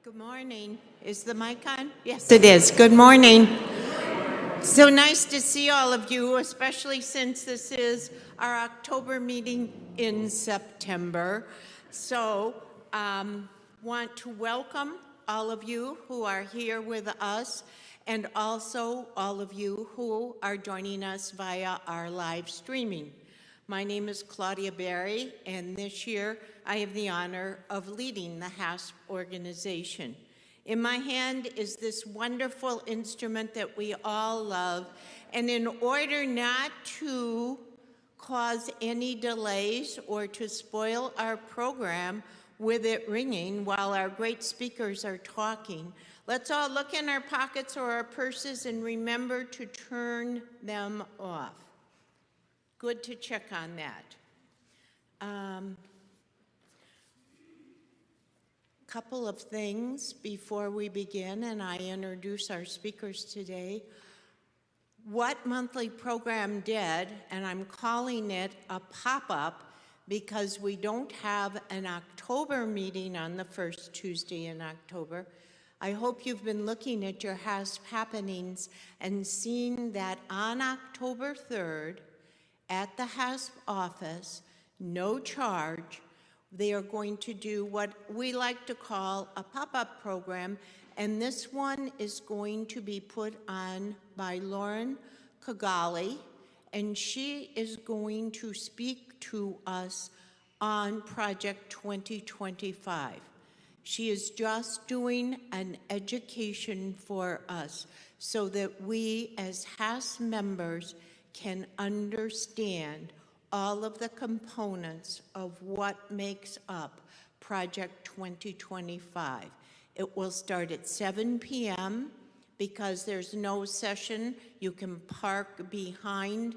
Good morning. Is the mic on? Yes, it is. Good morning. So nice to see all of you, especially since this is our October meeting in September. So want to welcome all of you who are here with us, and also all of you who are joining us via our live streaming. My name is Claudia Berry, and this year I have the honor of leading the Hasp organization. In my hand is this wonderful instrument that we all love, and in order not to cause any delays or to spoil our program with it ringing while our great speakers are talking, let's all look in our pockets or our purses and remember to turn them off. Good to check on that. Couple of things before we begin and I introduce our speakers today. What monthly program did, and I'm calling it a pop-up because we don't have an October meeting on the first Tuesday in October. I hope you've been looking at your Hasp happenings and seen that on October 3rd, at the Hasp office, no charge, they are going to do what we like to call a pop-up program, and this one is going to be put on by Lauren Kigali, and she is going to speak to us on Project 2025. She is just doing an education for us so that we as Hasp members can understand all of the components of what makes up Project 2025. It will start at 7 p.m. because there's no session. You can park behind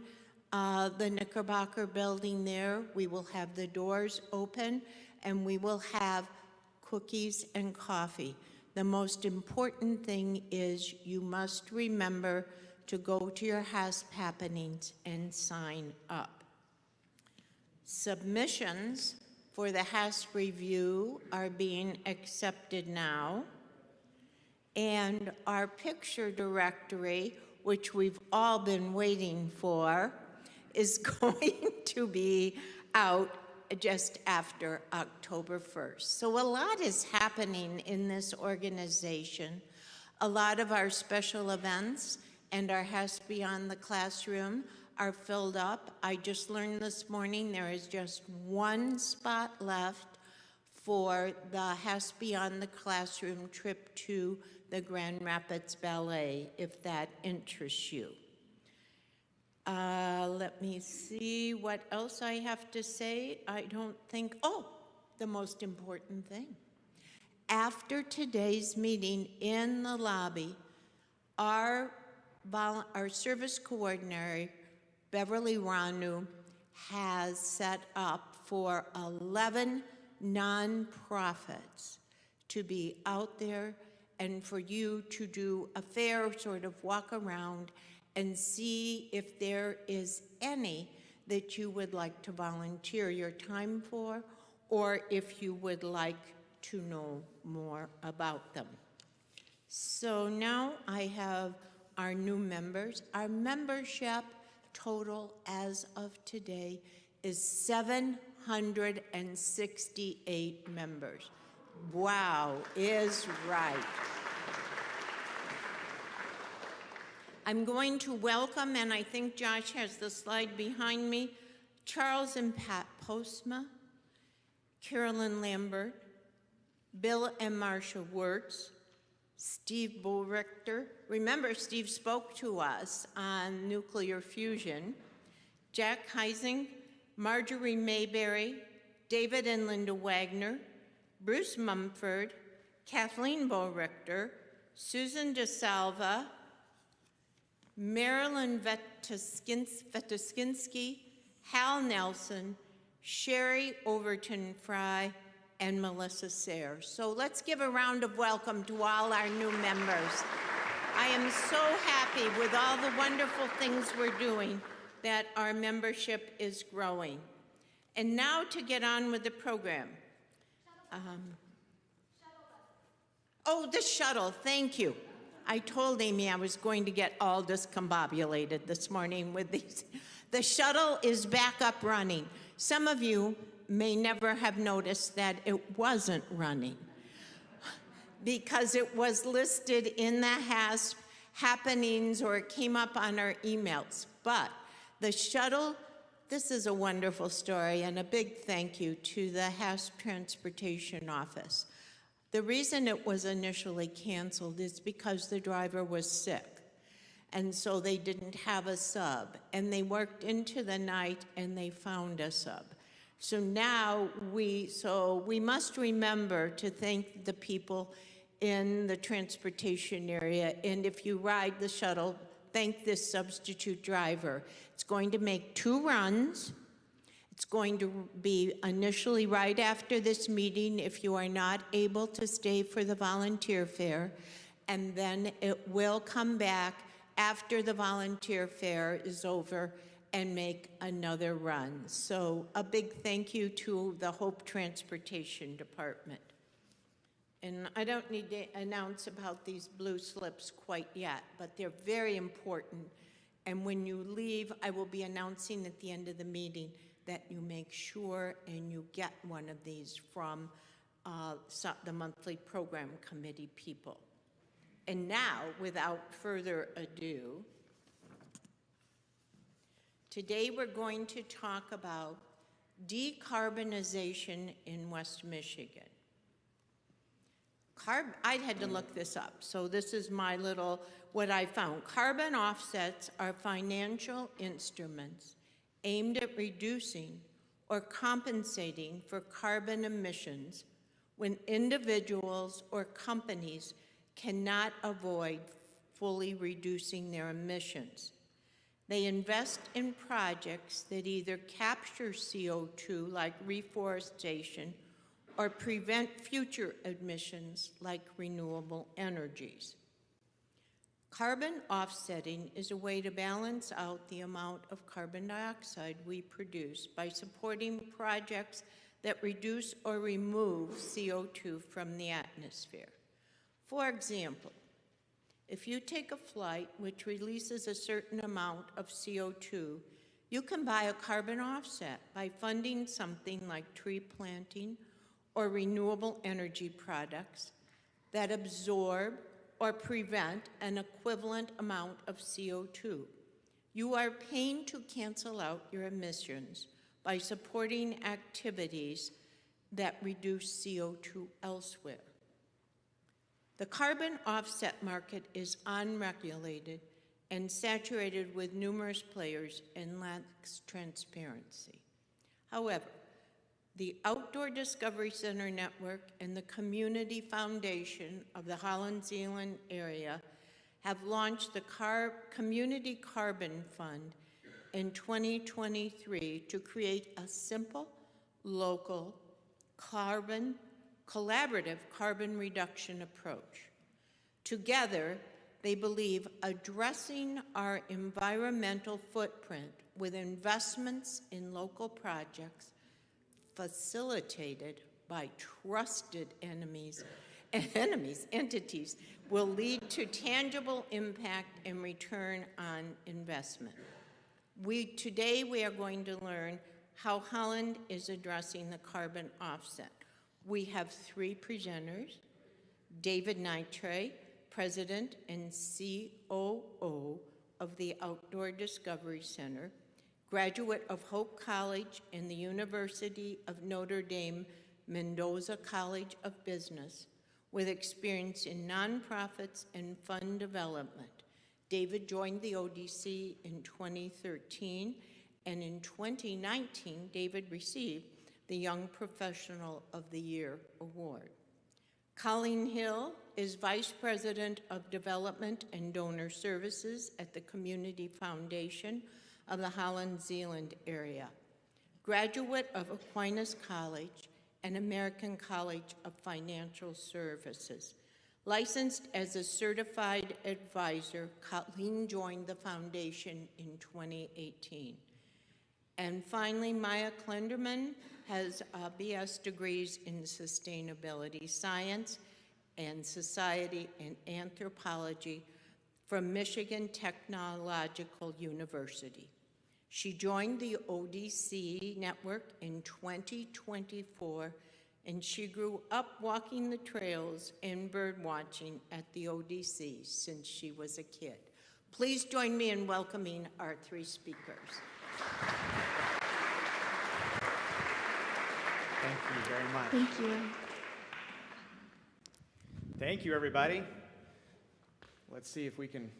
the Knickerbocker building there. We will have the doors open and we will have cookies and coffee. The most important thing is you must remember to go to your Hasp happenings and sign up. Submissions for the Hasp review are being accepted now, and our picture directory, which we've all been waiting for, is going to be out just after October 1st. So a lot is happening in this organization. A lot of our special events and our Hasp Beyond the Classroom are filled up. I just learned this morning there is just one spot left for the Hasp Beyond the Classroom trip to the Grand Rapids Ballet, if that interests you. Let me see what else I have to say. I don't think, the most important thing. After today's meeting in the lobby, our service coordinator, Beverly Ranu, has set up for 11 nonprofits to be out there and for you to do a fair sort of walk around and see if there is any that you would like to volunteer your time for, or if you would like to know more about them. So now I have our new members. Our membership total as of today is 768 members. Wow is right. I'm going to welcome, and I think Josh has the slide behind me, Charles and Pat Postma, Carolyn Lambert, Bill and Marcia Wirtz, Steve Bullrichter. Remember, Steve spoke to us on nuclear fusion. Jack Heising, Marjorie Mayberry, David and Linda Wagner, Bruce Mumford, Kathleen Bullrichter, Susan DeSalva, Marilyn Vetuskinski, Hal Nelson, Sherry Overton Fry, and Melissa Sayre. So let's give a round of welcome to all our new members. I am so happy with all the wonderful things we're doing that our membership is growing. And now to get on with the program. Oh, the shuttle, thank you. I told Amy I was going to get all discombobulated this morning with these. The shuttle is back up running. Some of you may never have noticed that it wasn't running because it was listed in the Hasp happenings or it came up on our emails. But the shuttle, this is a wonderful story, and a big thank you to the Hasp Transportation Office. The reason it was initially canceled is because the driver was sick, and so they didn't have a sub, and they worked into the night and they found a sub. So now we must remember to thank the people in the transportation area, and if you ride the shuttle, thank this substitute driver. It's going to make 2 runs. It's going to be initially right after this meeting if you are not able to stay for the volunteer fair, and then it will come back after the volunteer fair is over and make another run. So a big thank you to the Hope Transportation Department. And I don't need to announce about these blue slips quite yet, but they're very important. And when you leave, I will be announcing at the end of the meeting that you make sure and you get one of these from the monthly program committee people. And now, without further ado, today we're going to talk about decarbonization in West Michigan. I had to look this up, so this is my little, what I found. Carbon offsets are financial instruments aimed at reducing or compensating for carbon emissions when individuals or companies cannot avoid fully reducing their emissions. They invest in projects that either capture CO2, like reforestation, or prevent future emissions, like renewable energies. Carbon offsetting is a way to balance out the amount of carbon dioxide we produce by supporting projects that reduce or remove CO2 from the atmosphere. For example, if you take a flight which releases a certain amount of CO2, you can buy a carbon offset by funding something like tree planting or renewable energy products that absorb or prevent an equivalent amount of CO2. You are paying to cancel out your emissions by supporting activities that reduce CO2 elsewhere. The carbon offset market is unregulated and saturated with numerous players and lacks transparency. However, the Outdoor Discovery Center Network and the Community Foundation of the Holland Zeeland Area have launched the Community Carbon Fund in 2023 to create a simple, local, collaborative carbon reduction approach. Together, they believe addressing our environmental footprint with investments in local projects facilitated by trusted entities will lead to tangible impact and return on investment. Today we are going to learn how Holland is addressing the carbon offset. We have 3 presenters: David Nitre, President and COO of the Outdoor Discovery Center, graduate of Hope College and the University of Notre Dame Mendoza College of Business, with experience in nonprofits and fund development. David joined the ODC in 2013, and in 2019, David received the Young Professional of the Year award. Colleen Hill is Vice President of Development and Donor Services at the Community Foundation of the Holland Zeeland Area, graduate of Aquinas College and American College of Financial Services. Licensed as a certified advisor, Colleen joined the foundation in 2018. And finally, Maya Klenderman has BS degrees in sustainability science and Society and Anthropology from Michigan Technological University. She joined the ODC Network in 2024, and she grew up walking the trails and bird watching at the ODC since she was a kid. Please join me in welcoming our three speakers. Thank you very much. Thank you. Thank you, everybody. Let's see if we can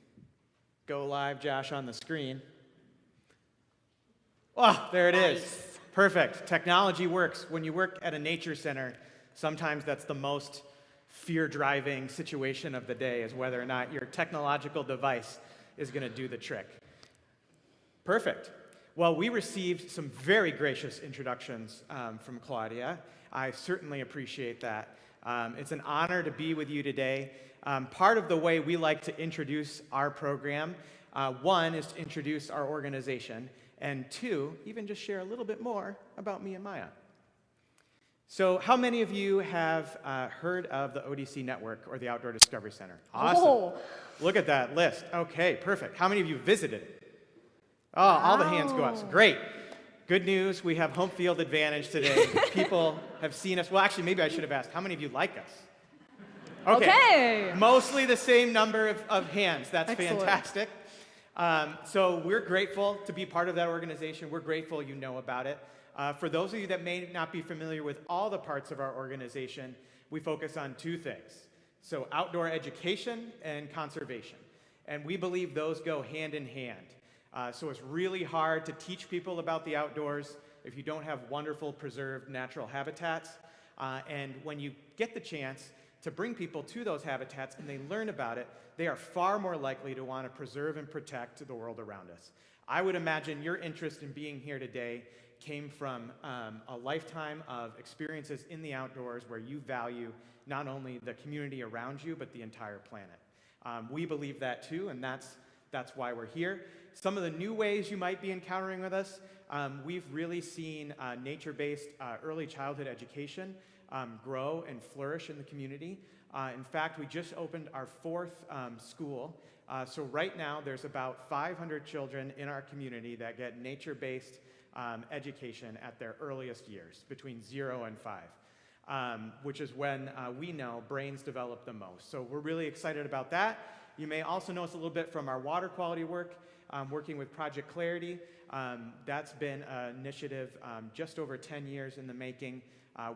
go live, Josh, on the screen. Oh, there it is. Perfect. Technology works. When you work at a nature center, sometimes that's the most fear-driving situation of the day, is whether or not your technological device is going to do the trick. Perfect. Well, we received some very gracious introductions from Claudia. I certainly appreciate that. It's an honor to be with you today. Part of the way we like to introduce our program, one, is to introduce our organization, and two, even just share a little bit more about me and Maya. So how many of you have heard of the ODC Network or the Outdoor Discovery Center? Awesome. Oh. Look at that list. Okay, perfect. How many of you visited? Oh, wow. All the hands go up. So great. Good news, we have home field advantage today. People have seen us. Well, actually, maybe I should have asked, how many of you like us? Okay. Mostly the same number of hands. That's excellent. Fantastic. So we're grateful to be part of that organization. We're grateful you know about it. For those of you that may not be familiar with all the parts of our organization, we focus on two things. So outdoor education and conservation. And we believe those go hand in hand. So it's really hard to teach people about the outdoors if you don't have wonderful preserved natural habitats. And when you get the chance to bring people to those habitats and they learn about it, they are far more likely to want to preserve and protect the world around us. I would imagine your interest in being here today came from a lifetime of experiences in the outdoors where you value not only the community around you, but the entire planet. We believe that too, and that's why we're here. Some of the new ways you might be encountering with us, we've really seen nature-based early childhood education grow and flourish in the community. In fact, we just opened our fourth school. So right now, there's about 500 children in our community that get nature-based education at their earliest years, between 0 and 5, which is when we know brains develop the most. So we're really excited about that. You may also know us a little bit from our water quality work, working with Project Clarity. That's been an initiative just over 10 years in the making,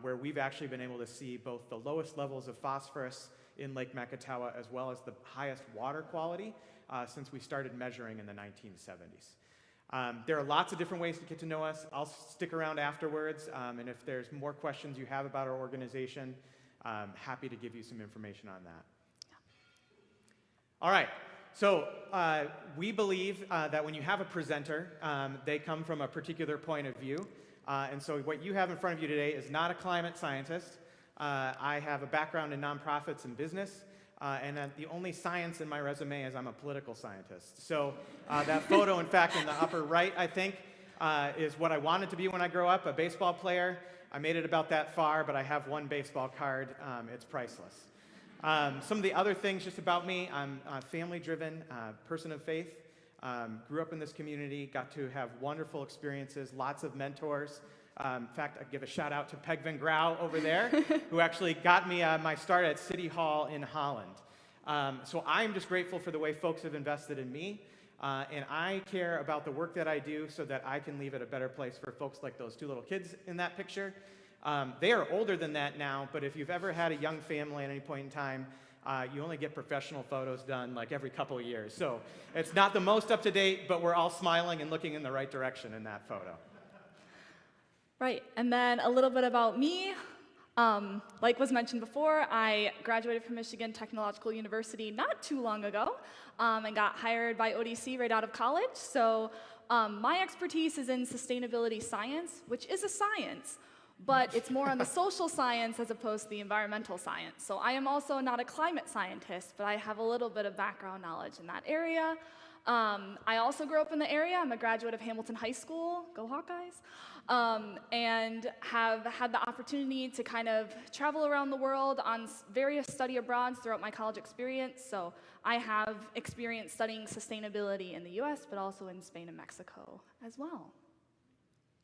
where we've actually been able to see both the lowest levels of phosphorus in Lake Makatawa as well as the highest water quality since we started measuring in the 1970s. There are lots of different ways to get to know us. I'll stick around afterwards, and if there's more questions you have about our organization, I'm happy to give you some information on that. All right, so we believe that when you have a presenter, they come from a particular point of view. And so what you have in front of you today is not a climate scientist. I have a background in nonprofits and business, and the only science in my resume is I'm a political scientist. So that photo, in fact, in the upper right, I think, is what I wanted to be when I grow up, a baseball player. I made it about that far, but I have one baseball card. It's priceless. Some of the other things just about me, I'm a family-driven person of faith. Grew up in this community, got to have wonderful experiences, lots of mentors. In fact, I give a shout out to Peg Van Grau over there, who actually got me my start at City Hall in Holland. So I'm just grateful for the way folks have invested in me, and I care about the work that I do so that I can leave it a better place for folks like those two little kids in that picture. They are older than that now, but if you've ever had a young family at any point in time, you only get professional photos done like every couple of years. So it's not the most up to date, but we're all smiling and looking in the right direction in that photo. Right, and then a little bit about me. Like was mentioned before, I graduated from Michigan Technological University not too long ago and got hired by ODC right out of college. So my expertise is in sustainability science, which is a science. but it's more on the social science as opposed to the environmental science. So I am also not a climate scientist, but I have a little bit of background knowledge in that area. I also grew up in the area. I'm a graduate of Hamilton High School, go Hawkeyes, and have had the opportunity to kind of travel around the world on various study abroads throughout my college experience. So I have experience studying sustainability in the US, but also in Spain and Mexico as well.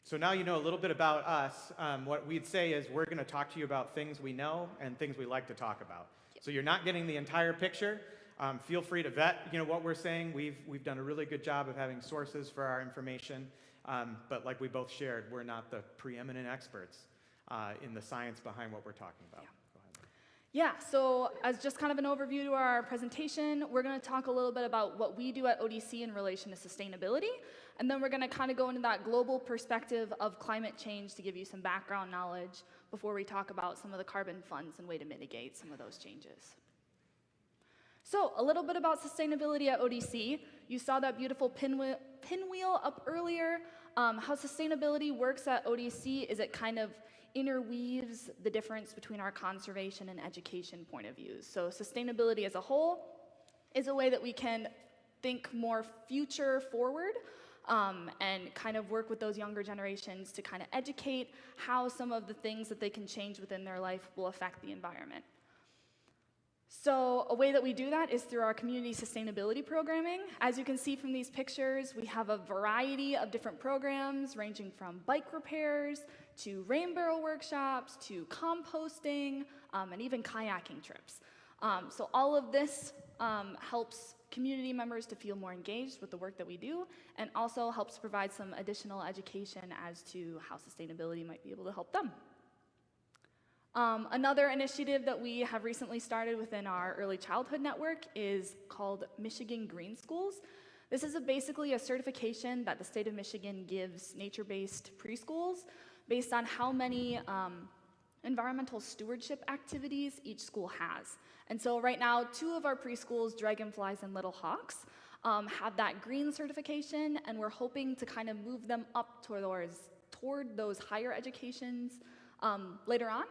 So now you know a little bit about us. What we'd say is we're going to talk to you about things we know and things we like to talk about. So you're not getting the entire picture. Feel free to vet, what we're saying. We've done a really good job of having sources for our information, but like we both shared, we're not the preeminent experts in the science behind what we're talking about. Go ahead. Yeah, so as just kind of an overview to our presentation, we're going to talk a little bit about what we do at ODC in relation to sustainability, and then we're going to kind of go into that global perspective of climate change to give you some background knowledge before we talk about some of the carbon funds and way to mitigate some of those changes. So a little bit about sustainability at ODC. You saw that beautiful pinwheel up earlier. How sustainability works at ODC is it kind of interweaves the difference between our conservation and education point of views. So sustainability as a whole is a way that we can think more future forward and kind of work with those younger generations to kind of educate how some of the things that they can change within their life will affect the environment. So a way that we do that is through our community sustainability programming. As you can see from these pictures, we have a variety of different programs ranging from bike repairs to rain barrel workshops to composting and even kayaking trips. So all of this helps community members to feel more engaged with the work that we do and also helps provide some additional education as to how sustainability might be able to help them. Another initiative that we have recently started within our early childhood network is called Michigan Green Schools. This is basically a certification that the state of Michigan gives nature-based preschools based on how many environmental stewardship activities each school has. And so right now, 2 of our preschools, Dragonflies and Little Hawks, have that green certification, and we're hoping to kind of move them up toward those higher educations later on.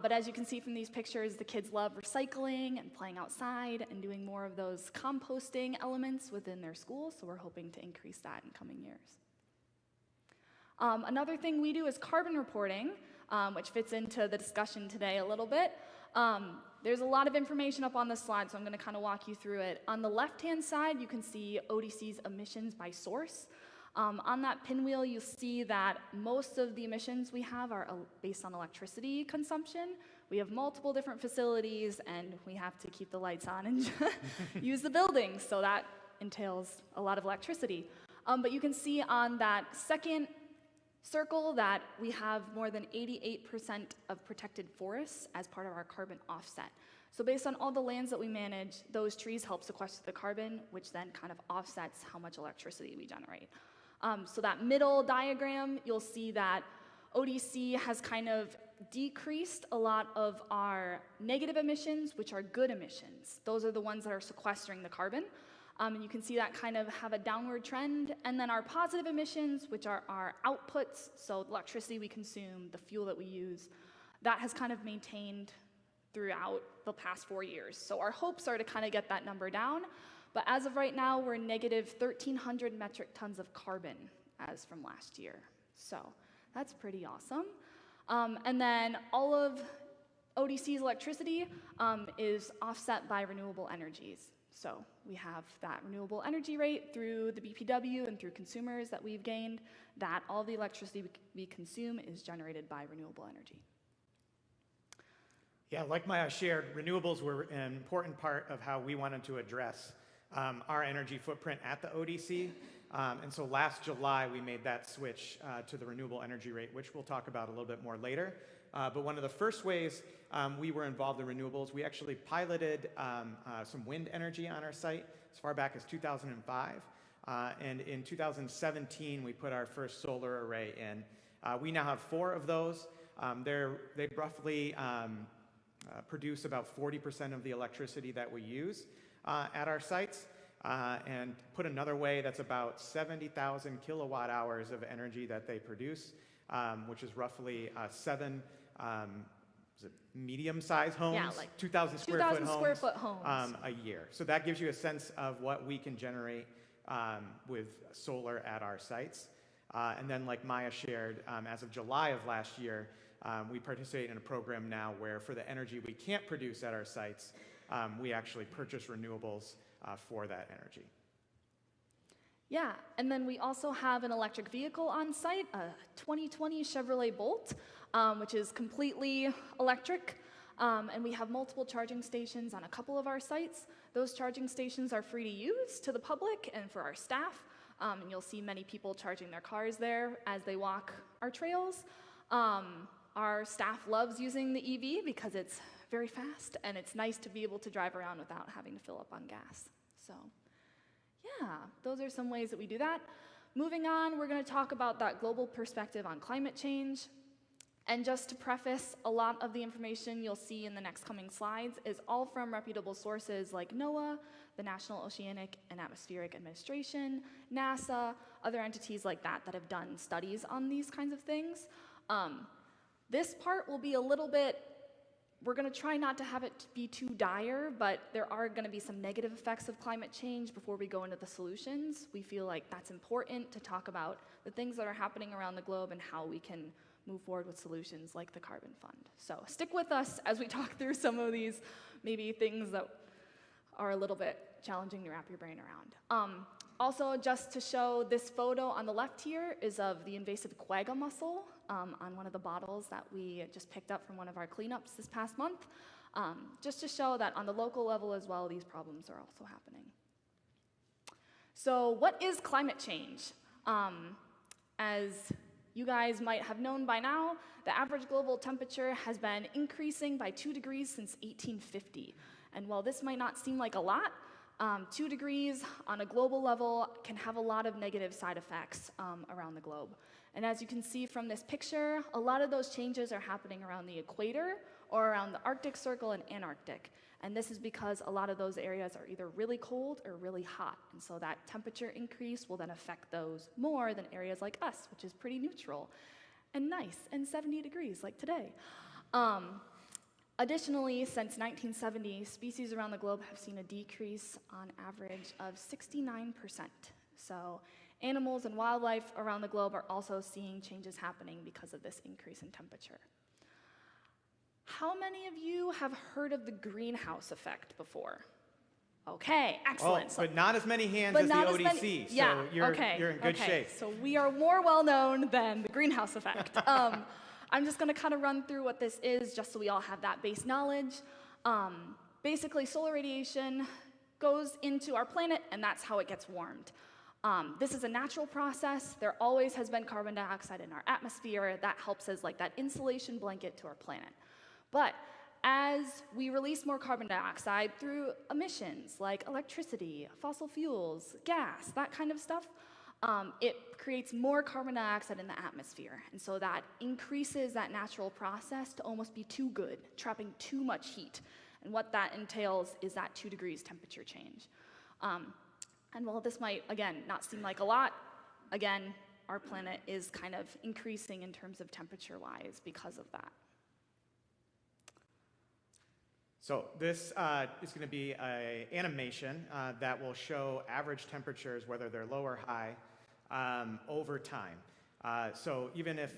But as you can see from these pictures, the kids love recycling and playing outside and doing more of those composting elements within their school, so we're hoping to increase that in coming years. Another thing we do is carbon reporting, which fits into the discussion today a little bit. There's a lot of information up on this slide, so I'm going to kind of walk you through it. On the left-hand side, you can see ODC's emissions by source. On that pinwheel, you'll see that most of the emissions we have are based on electricity consumption. We have multiple different facilities, and we have to keep the lights on and use the buildings, so that entails a lot of electricity. But you can see on that second circle that we have more than 88% of protected forests as part of our carbon offset. So based on all the lands that we manage, those trees help sequester the carbon, which then kind of offsets how much electricity we generate. So that middle diagram, you'll see that ODC has kind of decreased a lot of our negative emissions, which are good emissions. Those are the ones that are sequestering the carbon. And you can see that kind of have a downward trend. And then our positive emissions, which are our outputs, so the electricity we consume, the fuel that we use, that has kind of maintained throughout the past 4 years. So our hopes are to kind of get that number down. But as of right now, we're negative 1,300 metric tons of carbon as from last year. So that's pretty awesome. And then all of ODC's electricity is offset by renewable energies. So we have that renewable energy rate through the BPW and through consumers that we've gained, that all the electricity we consume is generated by renewable energy. Yeah, like Maya shared, renewables were an important part of how we wanted to address our energy footprint at the ODC. And so last July, we made that switch to the renewable energy rate, which we'll talk about a little bit more later. But one of the first ways we were involved in renewables, we actually piloted some wind energy on our site as far back as 2005. And in 2017, we put our first solar array in. We now have 4 of those. They roughly produce about 40% of the electricity that we use at our sites. And put another way, that's about 70,000 kilowatt hours of energy that they produce. which is roughly 7 medium-sized homes, Yeah, like 2,000 square 2,000 foot square homes, foot homes. a year. So that gives you a sense of what we can generate with solar at our sites. And then, like Maya shared, as of July of last year, we participate in a program now where for the energy we can't produce at our sites, we actually purchase renewables for that energy. Yeah, and then we also have an electric vehicle on site, a 2020 Chevrolet Bolt, which is completely electric. And we have multiple charging stations on a couple of our sites. Those charging stations are free to use to the public and for our staff. And you'll see many people charging their cars there as they walk our trails. Our staff loves using the EV because it's very fast and it's nice to be able to drive around without having to fill up on gas. So yeah, those are some ways that we do that. Moving on, we're going to talk about that global perspective on climate change. And just to preface, a lot of the information you'll see in the next coming slides is all from reputable sources like NOAA, the National Oceanic and Atmospheric Administration, NASA, other entities like that that have done studies on these kinds of things. This part will be a little bit, we're going to try not to have it be too dire, but there are going to be some negative effects of climate change before we go into the solutions. We feel like that's important to talk about the things that are happening around the globe and how we can move forward with solutions like the Carbon Fund. So stick with us as we talk through some of these maybe things that are a little bit challenging to wrap your brain around. Also, just to show, this photo on the left here is of the invasive quagga mussel on one of the bottles that we just picked up from one of our cleanups this past month, just to show that on the local level as well, these problems are also happening. So what is climate change? As you guys might have known by now, the average global temperature has been increasing by 2 degrees since 1850. And while this might not seem like a lot, 2 degrees on a global level can have a lot of negative side effects around the globe. And as you can see from this picture, a lot of those changes are happening around the equator or around the Arctic Circle and Antarctic. And this is because a lot of those areas are either really cold or really hot. And so that temperature increase will then affect those more than areas like us, which is pretty neutral and nice and 70 degrees like today. Additionally, since 1970, species around the globe have seen a decrease on average of 69%. So animals and wildlife around the globe are also seeing changes happening because of this increase in temperature. How many of you have heard of the greenhouse effect before? Okay, excellent. Oh, but not as many hands as the ODC, so you're in good shape. So we are more well known than the greenhouse effect. I'm just going to kind of run through what this is just so we all have that base knowledge. Basically, solar radiation goes into our planet, and that's how it gets warmed. This is a natural process. There always has been carbon dioxide in our atmosphere. That helps as like that insulation blanket to our planet. But as we release more carbon dioxide through emissions like electricity, fossil fuels, gas, that kind of stuff, it creates more carbon dioxide in the atmosphere. And so that increases that natural process to almost be too good, trapping too much heat. And what that entails is that 2 degrees temperature change. And while this might, again, not seem like a lot, again, our planet is kind of increasing in terms of temperature-wise because of that. So this is going to be an animation that will show average temperatures, whether they're low or high, over time. So even if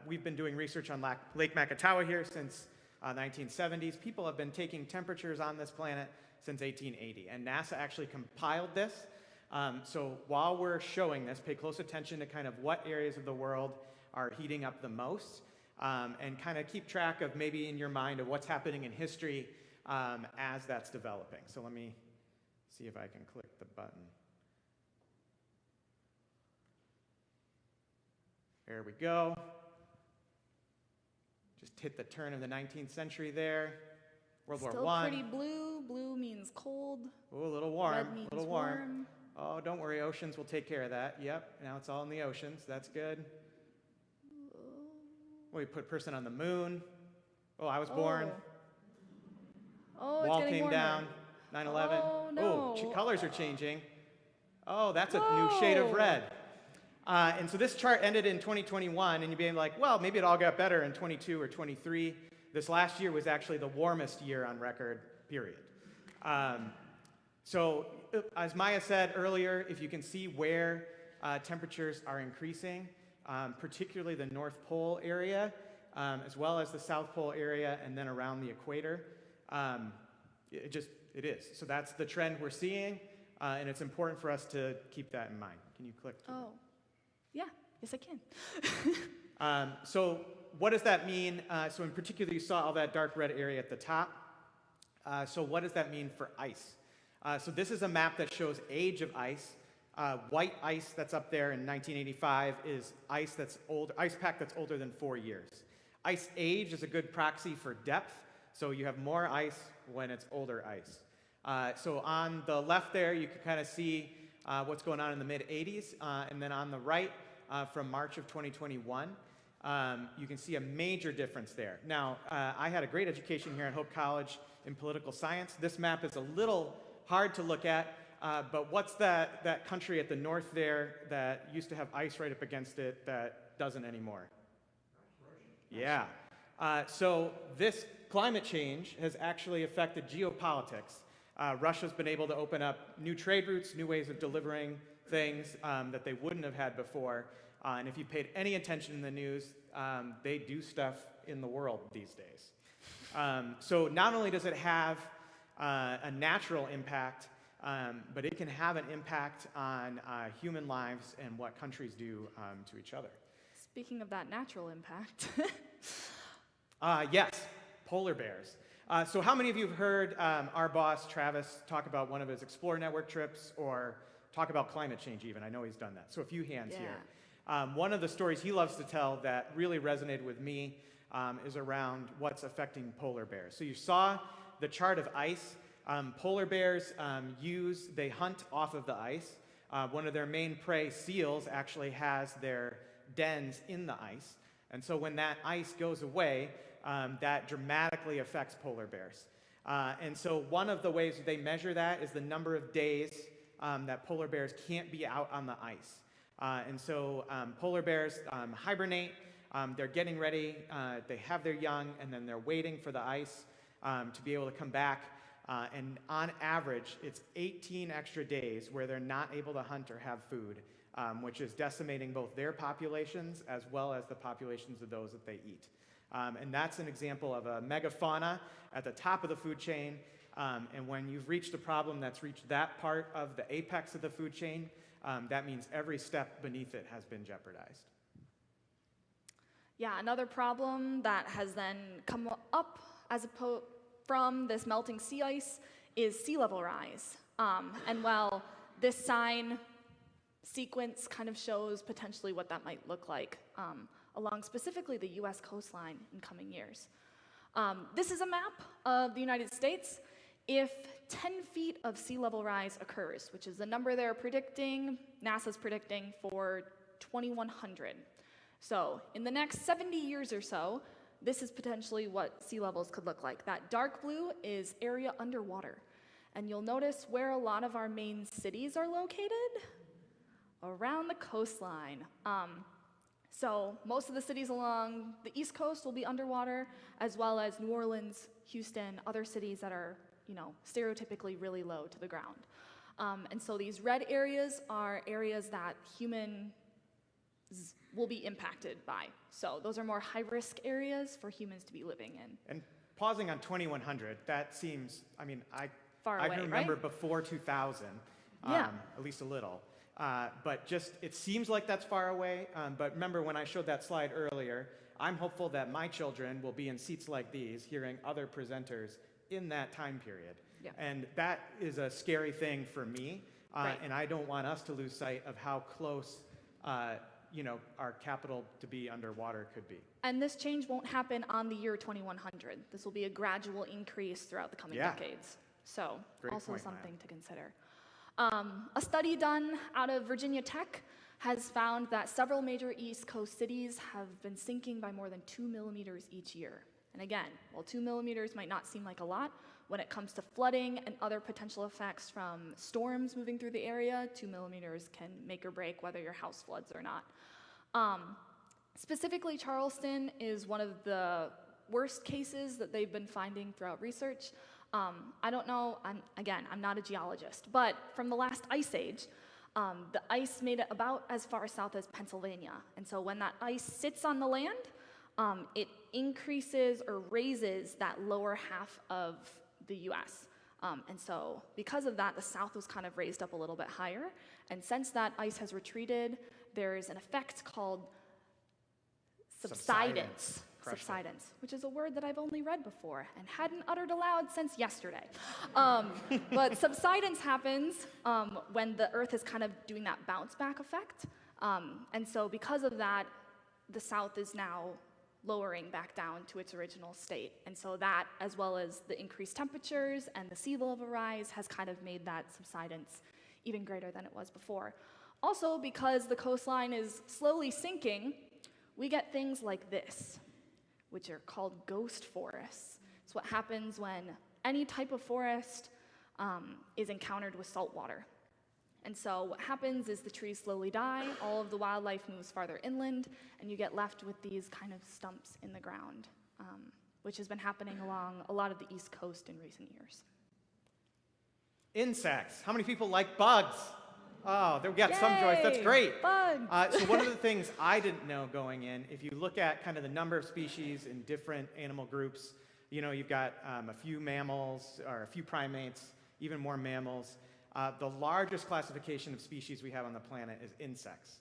we've been doing research on Lake Makatawa here since the 1970s, people have been taking temperatures on this planet since 1880. And NASA actually compiled this. So while we're showing this, pay close attention to kind of what areas of the world are heating up the most, and kind of keep track of maybe in your mind of what's happening in history as that's developing. So let me see if I can click the button. There we go. Just hit the turn of the 19th century there. World War I. Still pretty blue. Blue means cold. Oh, a little warm. Red means a little warm. Oh, don't worry, oceans will take care of that. Yep, now it's all in the oceans. That's good. We put person on the moon. Oh, I was born. Oh, Wall it's getting came warmer. down. 9/11. Oh, no. Colors are changing. Oh, that's a new shade of red. And so this chart ended in 2021, and you'd be like, well, maybe it all got better in 22 or 23. This last year was actually the warmest year on record, period. So as Maya said earlier, if you can see where temperatures are increasing, particularly the North Pole area, as well as the South Pole area, and then around the equator, it is. So that's the trend we're seeing, and it's important for us to keep that in mind. Can you click? Oh, yeah, yes I can. So what does that mean? So in particular, you saw all that dark red area at the top. So what does that mean for ice? So this is a map that shows age of ice. White ice that's up there in 1985 is ice pack that's older than 4 years. Ice age is a good proxy for depth, so you have more ice when it's older ice. So on the left there, you can kind of see what's going on in the mid-'80s, and then on the right, from March of 2021, you can see a major difference there. Now, I had a great education here at Hope College in political science. This map is a little hard to look at, but what's that country at the north there that used to have ice right up against it that doesn't anymore? Yeah. So this climate change has actually affected geopolitics. Russia's been able to open up new trade routes, new ways of delivering things that they wouldn't have had before. And if you paid any attention in the news, they do stuff in the world these days. So not only does it have a natural impact, but it can have an impact on human lives and what countries do to each other. Speaking of that natural impact. Yes, polar bears. So how many of you have heard our boss, Travis, talk about one of his Explore Network trips or talk about climate change even? I know he's done that. So a few hands here. One of the stories he loves to tell that really resonated with me is around what's affecting polar bears. So you saw the chart of ice. Polar bears they hunt off of the ice. One of their main prey, seals, actually has their dens in the ice. And so when that ice goes away, that dramatically affects polar bears. And so one of the ways they measure that is the number of days that polar bears can't be out on the ice. And so polar bears hibernate, they're getting ready, they have their young, and then they're waiting for the ice to be able to come back. And on average, it's 18 extra days where they're not able to hunt or have food, which is decimating both their populations as well as the populations of those that they eat. And that's an example of a megafauna at the top of the food chain. And when you've reached a problem that's reached that part of the apex of the food chain, that means every step beneath it has been jeopardized. Yeah, another problem that has then come up from this melting sea ice is sea level rise. And while this sign sequence kind of shows potentially what that might look like along specifically the US coastline in coming years. This is a map of the United States. If 10 feet of sea level rise occurs, which is the number they're predicting, NASA's predicting for 2100. So in the next 70 years or so, this is potentially what sea levels could look like. That dark blue is area underwater. And you'll notice where a lot of our main cities are located, around the coastline. So most of the cities along the East Coast will be underwater, as well as New Orleans, Houston, other cities that are, stereotypically really low to the ground. And so these red areas are areas that humans will be impacted by. So those are more high-risk areas for humans to be living in. And pausing on 2100, that seems, Far away, I can remember right? before 2000, Yeah. at least a little. But just, it seems like that's far away. But remember when I showed that slide earlier, I'm hopeful that my children will be in seats like these, hearing other presenters in that time period. Yeah. And that is a scary thing for me. Right. And I don't want us to lose sight of how close, our capital to be underwater could be. And this change won't happen on the year 2100. This will be a gradual increase throughout the coming decades. So Great also point, something Maya. to consider. A study done out of Virginia Tech has found that several major East Coast cities have been sinking by more than 2 millimeters each year. And again, while 2 millimeters might not seem like a lot, When it comes to flooding and other potential effects from storms moving through the area, 2 millimeters can make or break whether your house floods or not. Specifically, Charleston is one of the worst cases that they've been finding throughout research. I don't know, I'm not a geologist, but from the last ice age, the ice made it about as far south as Pennsylvania. And so when that ice sits on the land, it increases or raises that lower half of the US. And so because of that, the South was kind of raised up a little bit higher. And since that ice has retreated, there's an effect called subsidence. Subsidence, which is a word that I've only read before and hadn't uttered aloud since yesterday. But subsidence happens when the Earth is kind of doing that bounce back effect. And so because of that, the South is now lowering back down to its original state. And so that, as well as the increased temperatures and the sea level rise, has kind of made that subsidence even greater than it was before. Also, because the coastline is slowly sinking, we get things like this, which are called ghost forests. It's what happens when any type of forest is encountered with salt water. And so what happens is the trees slowly die, all of the wildlife moves farther inland, and you get left with these kind of stumps in the ground, which has been happening along a lot of the East Coast in recent years. Insects. How many people like bugs? Oh, we got some choice. That's great. Bugs. So one of the things I didn't know going in, if you look at kind of the number of species in different animal groups, you know, you've got a few mammals or a few primates, even more mammals. The largest classification of species we have on the planet is insects.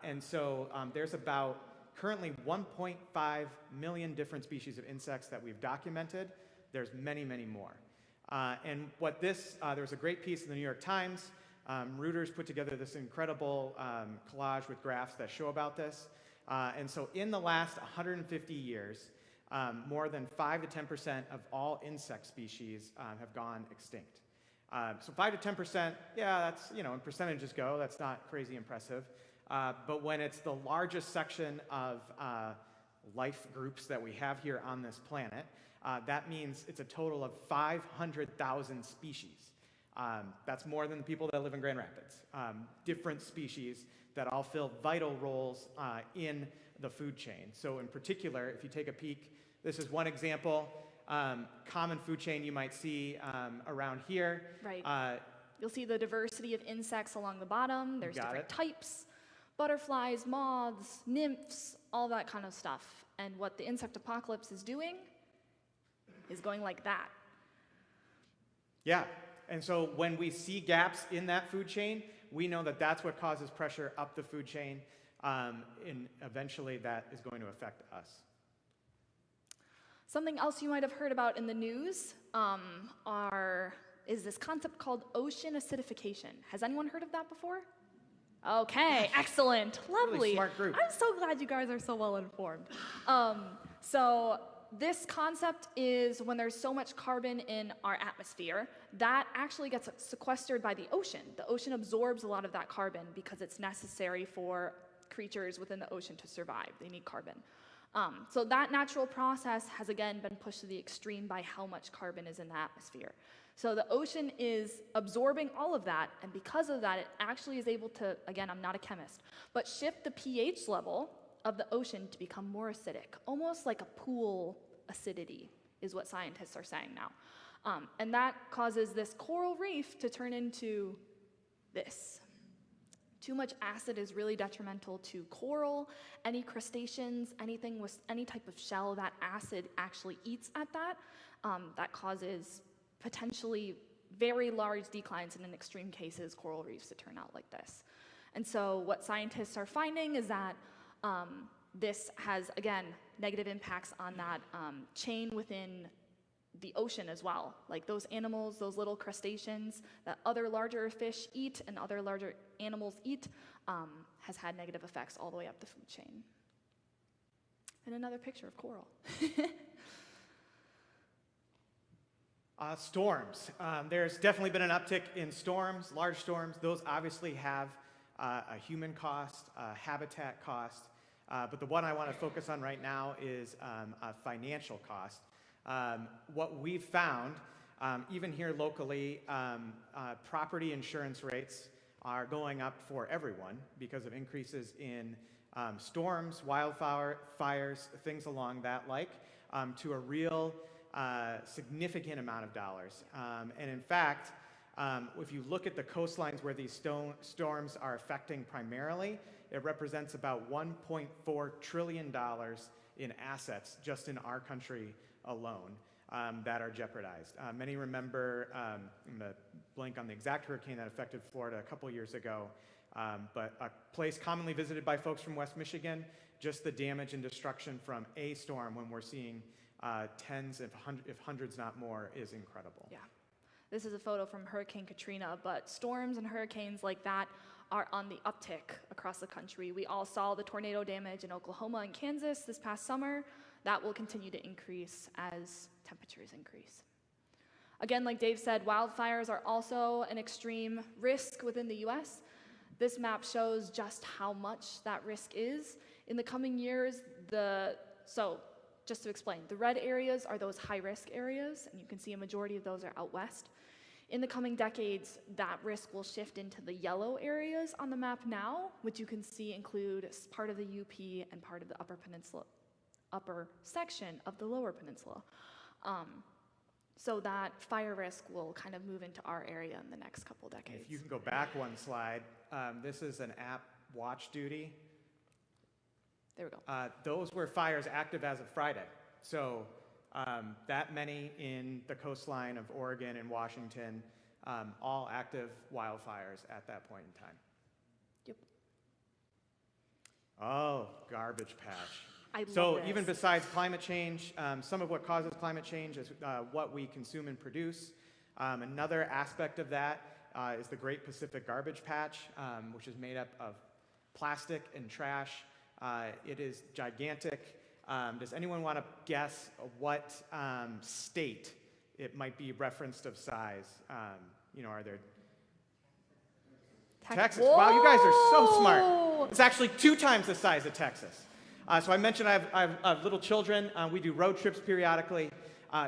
And so there's about currently 1.5 million different species of insects that we've documented. There's many, many more. And what this, there was a great piece in the New York Times. Reuters put together this incredible collage with graphs that show about this. And so in the last 150 years, more than 5 to 10% of all insect species have gone extinct. So 5 to 10%, yeah, that's, you know, in percentages go, that's not crazy impressive. But when it's the largest section of life groups that we have here on this planet, that means it's a total of 500,000 species. That's more than the people that live in Grand Rapids. Different species that all fill vital roles in the food chain. So in particular, if you take a peek, this is one example. Common food chain you might see around here. Right. You'll see the diversity of insects along the bottom. There's different types, butterflies, moths, nymphs, all that kind of stuff. And what the insect apocalypse is doing is going like that. Yeah. And so when we see gaps in that food chain, we know that that's what causes pressure up the food chain, and eventually that is going to affect us. Something else you might have heard about in the news is this concept called ocean acidification. Has anyone heard of that before? Okay, excellent, lovely. Really smart group. I'm so glad you guys are so well informed. So this concept is when there's so much carbon in our atmosphere, that actually gets sequestered by the ocean. The ocean absorbs a lot of that carbon because it's necessary for creatures within the ocean to survive. They need carbon. So that natural process has again been pushed to the extreme by how much carbon is in the atmosphere. So the ocean is absorbing all of that, and because of that, it actually is able to, again, I'm not a chemist, but shift the pH level of the ocean to become more acidic, almost like a pool acidity is what scientists are saying now. And that causes this coral reef to turn into this. Too much acid is really detrimental to coral, any crustaceans, anything with any type of shell. That acid actually eats at that. That causes potentially very large declines, and in extreme cases, coral reefs to turn out like this. And so what scientists are finding is that this has, again, negative impacts on that chain within the ocean as well. Like those animals, those little crustaceans that other larger fish eat and other larger animals eat, has had negative effects all the way up the food chain. And another picture of coral. Storms. There's definitely been an uptick in storms, large storms. Those obviously have a human cost, a habitat cost, but the one I want to focus on right now is a financial cost. What we've found Even here locally, property insurance rates are going up for everyone because of increases in storms, wildfires, things along that like, to a real significant amount of dollars. And in fact, if you look at the coastlines where these storms are affecting primarily, it represents about $1.4 trillion in assets just in our country alone that are jeopardized. Many remember, I'm going to blank on the exact hurricane that affected Florida a couple years ago, but a place commonly visited by folks from West Michigan, just the damage and destruction from a storm when we're seeing tens, if hundreds not more, is incredible. Yeah. This is a photo from Hurricane Katrina, but storms and hurricanes like that are on the uptick across the country. We all saw the tornado damage in Oklahoma and Kansas this past summer. That will continue to increase as temperatures increase. Again, like Dave said, wildfires are also an extreme risk within the US. This map shows just how much that risk is. In the coming years, just to explain, the red areas are those high-risk areas, and you can see a majority of those are out west. In the coming decades, that risk will shift into the yellow areas on the map now, which you can see include part of the UP and part of the upper section of the lower peninsula. So that fire risk will kind of move into our area in the next couple decades. If you can go back one slide, this is an app watch duty. There we go. Those were fires active as of Friday. So that many in the coastline of Oregon and Washington, all active wildfires at that point in time. Yep. Oh, garbage patch. I love So this. even besides climate change, some of what causes climate change is what we consume and produce. Another aspect of that is the Great Pacific Garbage Patch, which is made up of plastic and trash. It is gigantic. Does anyone want to guess what state it might be referenced of size? Are there... Texas. Whoa! Wow, you guys are so smart. It's actually 2 times the size of Texas. So I mentioned I have little children. We do road trips periodically.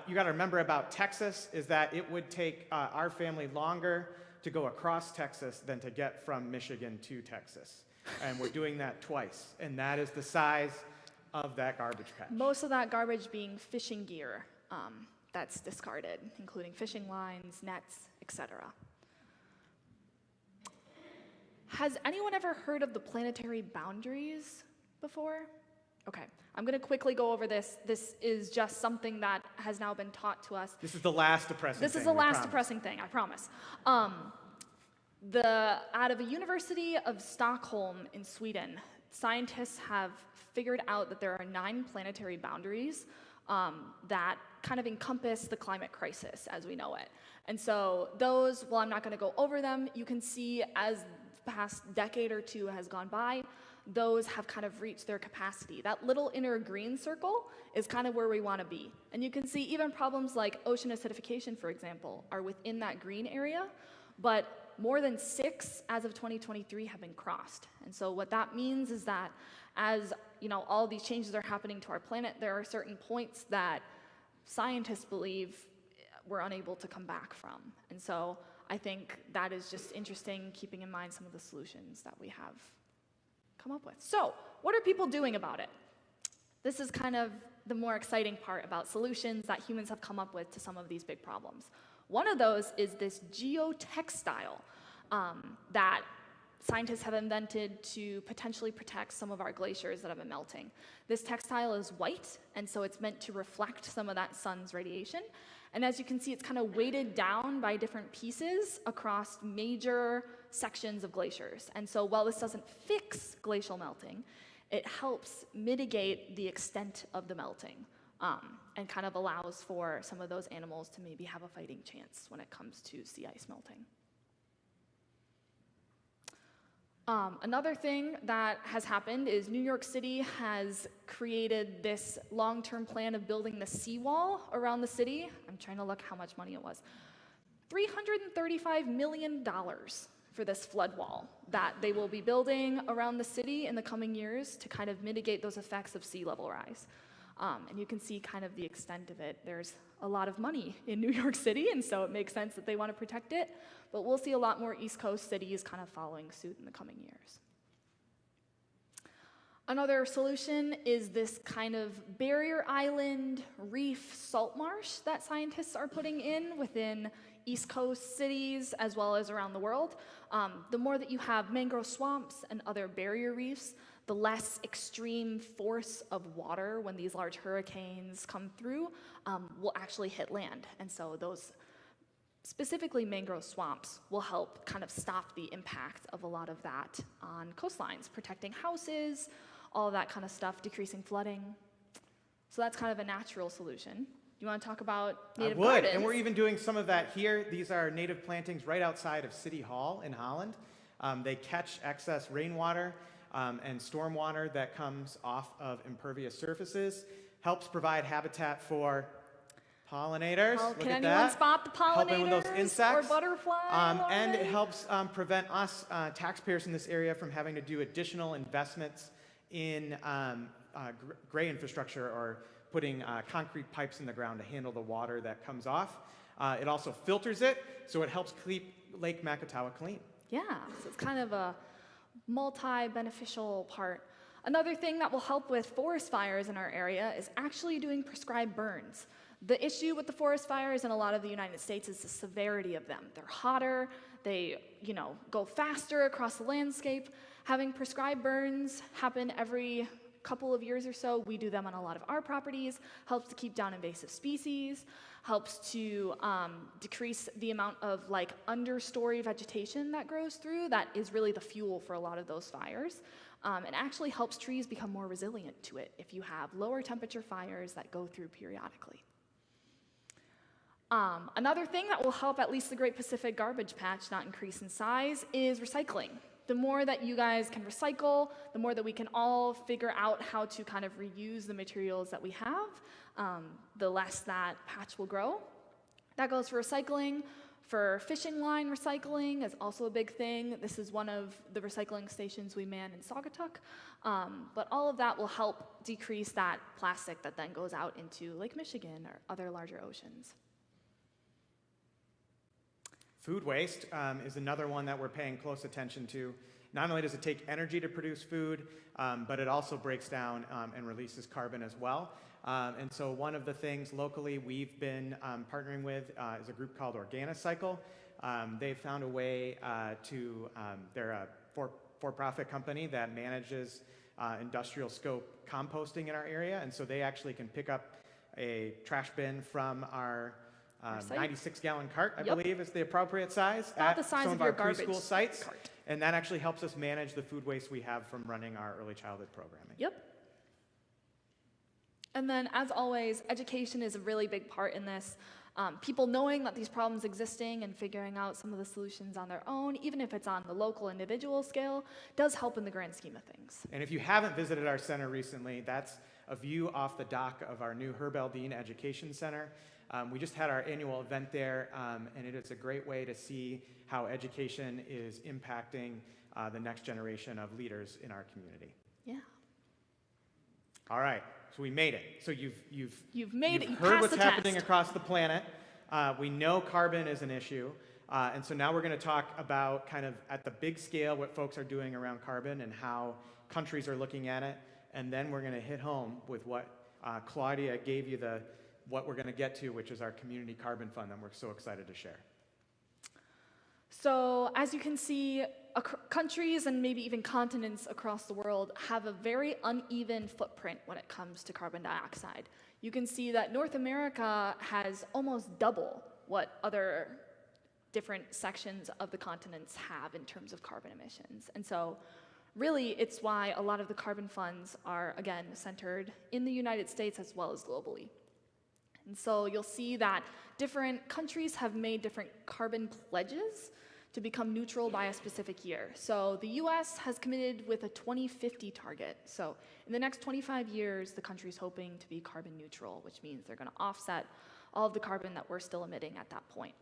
You got to remember about Texas is that it would take our family longer to go across Texas than to get from Michigan to Texas. And we're doing that twice. And that is the size of that garbage patch. Most of that garbage being fishing gear that's discarded, including fishing lines, nets, etc. Has anyone ever heard of the planetary boundaries before? Okay, I'm going to quickly go over this. This is just something that has now been taught to us. This is the last depressing thing. This is the last depressing thing, I promise. Out of a University of Stockholm in Sweden, scientists have figured out that there are 9 planetary boundaries that kind of encompass the climate crisis as we know it. And so those, while I'm not going to go over them, you can see as the past decade or 2 has gone by, those have kind of reached their capacity. That little inner green circle is kind of where we want to be. And you can see even problems like ocean acidification, for example, are within that green area, but more than 6 as of 2023 have been crossed. And so what that means is that as all these changes are happening to our planet, there are certain points that scientists believe we're unable to come back from. And so I think that is just interesting, keeping in mind some of the solutions that we have come up with. So what are people doing about it? This is kind of the more exciting part about solutions that humans have come up with to some of these big problems. One of those is this geotextile that scientists have invented to potentially protect some of our glaciers that have been melting. This textile is white, and so it's meant to reflect some of that sun's radiation. And as you can see, it's kind of weighted down by different pieces across major sections of glaciers. And so while this doesn't fix glacial melting, it helps mitigate the extent of the melting and kind of allows for some of those animals to maybe have a fighting chance when it comes to sea ice melting. Another thing that has happened is New York City has created this long-term plan of building the seawall around the city. I'm trying to look how much money it was. $335 million for this flood wall that they will be building around the city in the coming years to kind of mitigate those effects of sea level rise. And you can see kind of the extent of it. There's a lot of money in New York City, and so it makes sense that they want to protect it. But we'll see a lot more East Coast cities kind of following suit in the coming years. Another solution is this kind of barrier island reef salt marsh that scientists are putting in within East Coast cities as well as around the world. The more that you have mangrove swamps and other barrier reefs, the less extreme force of water when these large hurricanes come through will actually hit land. And so those, specifically mangrove swamps, will help kind of stop the impact of a lot of that on coastlines, protecting houses, all of that kind of stuff, decreasing flooding. So that's kind of a natural solution. You want to talk about native gardens? And we're even doing some of that here. These are native plantings right outside of City Hall in Holland. They catch excess rainwater and stormwater that comes off of impervious surfaces, helps provide habitat for pollinators. Oh, Look can at anyone that. spot the pollinators? Helping with those insects. Or butterflies? And it helps prevent us, taxpayers in this area, from having to do additional investments in gray infrastructure or putting concrete pipes in the ground to handle the water that comes off. It also filters it, so it helps keep Lake Makatawa clean. Yeah, so it's kind of a multi-beneficial part. Another thing that will help with forest fires in our area is actually doing prescribed burns. The issue with the forest fires in a lot of the United States is the severity of them. They're hotter, they, go faster across the landscape. Having prescribed burns happen every couple of years or so. We do them on a lot of our properties, helps to keep down invasive species, helps to decrease the amount of understory vegetation that grows through. That is really the fuel for a lot of those fires. It actually helps trees become more resilient to it if you have lower temperature fires that go through periodically. Another thing that will help at least the Great Pacific Garbage Patch not increase in size is recycling. The more that you guys can recycle, the more that we can all figure out how to kind of reuse the materials that we have, the less that patch will grow. That goes for recycling. For fishing line recycling is also a big thing. This is one of the recycling stations we man in Saugatuck. But all of that will help decrease that plastic that then goes out into Lake Michigan or other larger oceans. Food waste is another one that we're paying close attention to. Not only does it take energy to produce food, but it also breaks down and releases carbon as well. And so one of the things locally we've been partnering with is a group called Organicycle. They've found a way they're a for-profit company that manages industrial scope composting in our area. And so they actually can pick up a trash bin from our 96-gallon cart, I believe, is the appropriate size at some of our preschool sites. Cart. And that actually helps us manage the food waste we have from running our early childhood programming. Yep. And then, as always, education is a really big part in this. People knowing that these problems existing and figuring out some of the solutions on their own, even if it's on the local individual scale, does help in the grand scheme of things. And if you haven't visited our center recently, that's a view off the dock of our new Herb Aldine Education Center. We just had our annual event there, and it is a great way to see how education is impacting the next generation of leaders in our community. Yeah. All right, so we made it. So you've passed heard what's the happening test. across the planet. We know carbon is an issue, and so now we're going to talk about kind of at the big scale what folks are doing around carbon and how countries are looking at it, and then we're going to hit home with what Claudia gave you what we're going to get to, which is our community carbon fund that we're so excited to share. So, as you can see, countries and maybe even continents across the world have a very uneven footprint when it comes to carbon dioxide. You can see that North America has almost double what other different sections of the continents have in terms of carbon emissions. And so, really, it's why a lot of the carbon funds are, again, centered in the United States as well as globally. And so you'll see that different countries have made different carbon pledges to become neutral by a specific year. So the US has committed with a 2050 target. So in the next 25 years, the country's hoping to be carbon neutral, which means they're going to offset all of the carbon that we're still emitting at that point.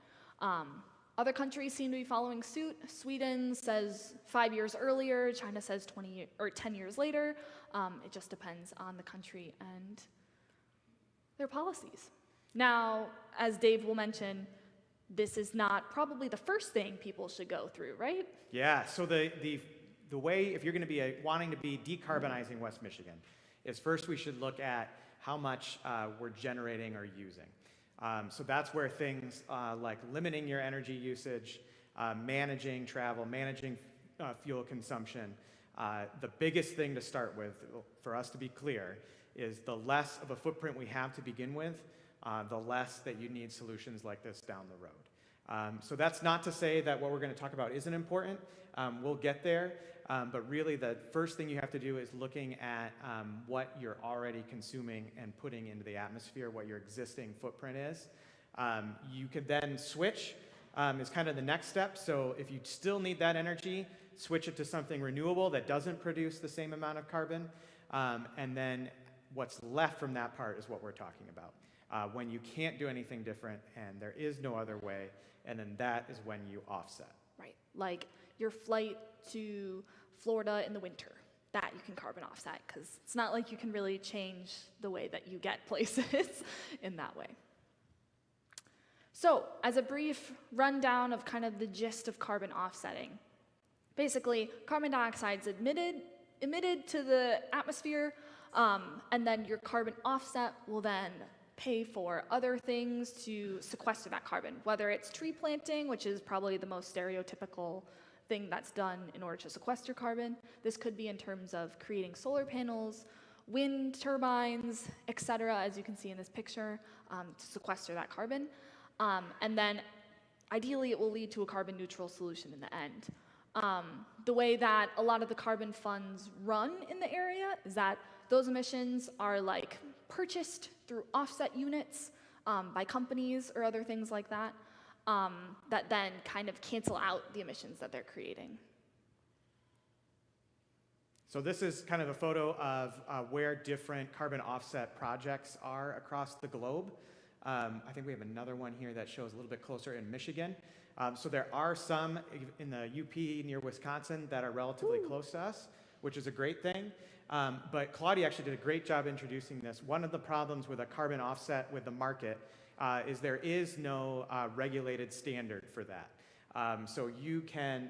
Other countries seem to be following suit. Sweden says 5 years earlier, China says 10 years later. It just depends on the country and their policies. Now, as Dave will mention, this is not probably the first thing people should go through, right? Yeah, so the way, if you're going to be wanting to be decarbonizing West Michigan, is first we should look at how much we're generating or using. So that's where things like limiting your energy usage, managing travel, managing fuel consumption. The biggest thing to start with, for us to be clear, is the less of a footprint we have to begin with, the less that you need solutions like this down the road. So that's not to say that what we're going to talk about isn't important. We'll get there. But really the first thing you have to do is looking at what you're already consuming and putting into the atmosphere, what your existing footprint is. You could then switch, is kind of the next step. So if you still need that energy, switch it to something renewable that doesn't produce the same amount of carbon. And then what's left from that part is what we're talking about. When you can't do anything different and there is no other way, and then that is when you offset. Right, like your flight to Florida in the winter, that you can carbon offset, because it's not like you can really change the way that you get places in that way. So, as a brief rundown of kind of the gist of carbon offsetting, basically, carbon dioxide is emitted to the atmosphere, and then your carbon offset will then pay for other things to sequester that carbon, whether it's tree planting, which is probably the most stereotypical thing that's done in order to sequester carbon. This could be in terms of creating solar panels, wind turbines, etc., as you can see in this picture, to sequester that carbon. And then ideally it will lead to a carbon neutral solution in the end. The way that a lot of the carbon funds run in the area is that those emissions are like purchased through offset units by companies or other things like that, that then kind of cancel out the emissions that they're creating. So this is kind of a photo of where different carbon offset projects are across the globe. I think we have another one here that shows a little bit closer in Michigan. So there are some in the UP near Wisconsin that are relatively close to us, which is a great thing. But Claudia actually did a great job introducing this. One of the problems with a carbon offset with the market is there is no regulated standard for that. So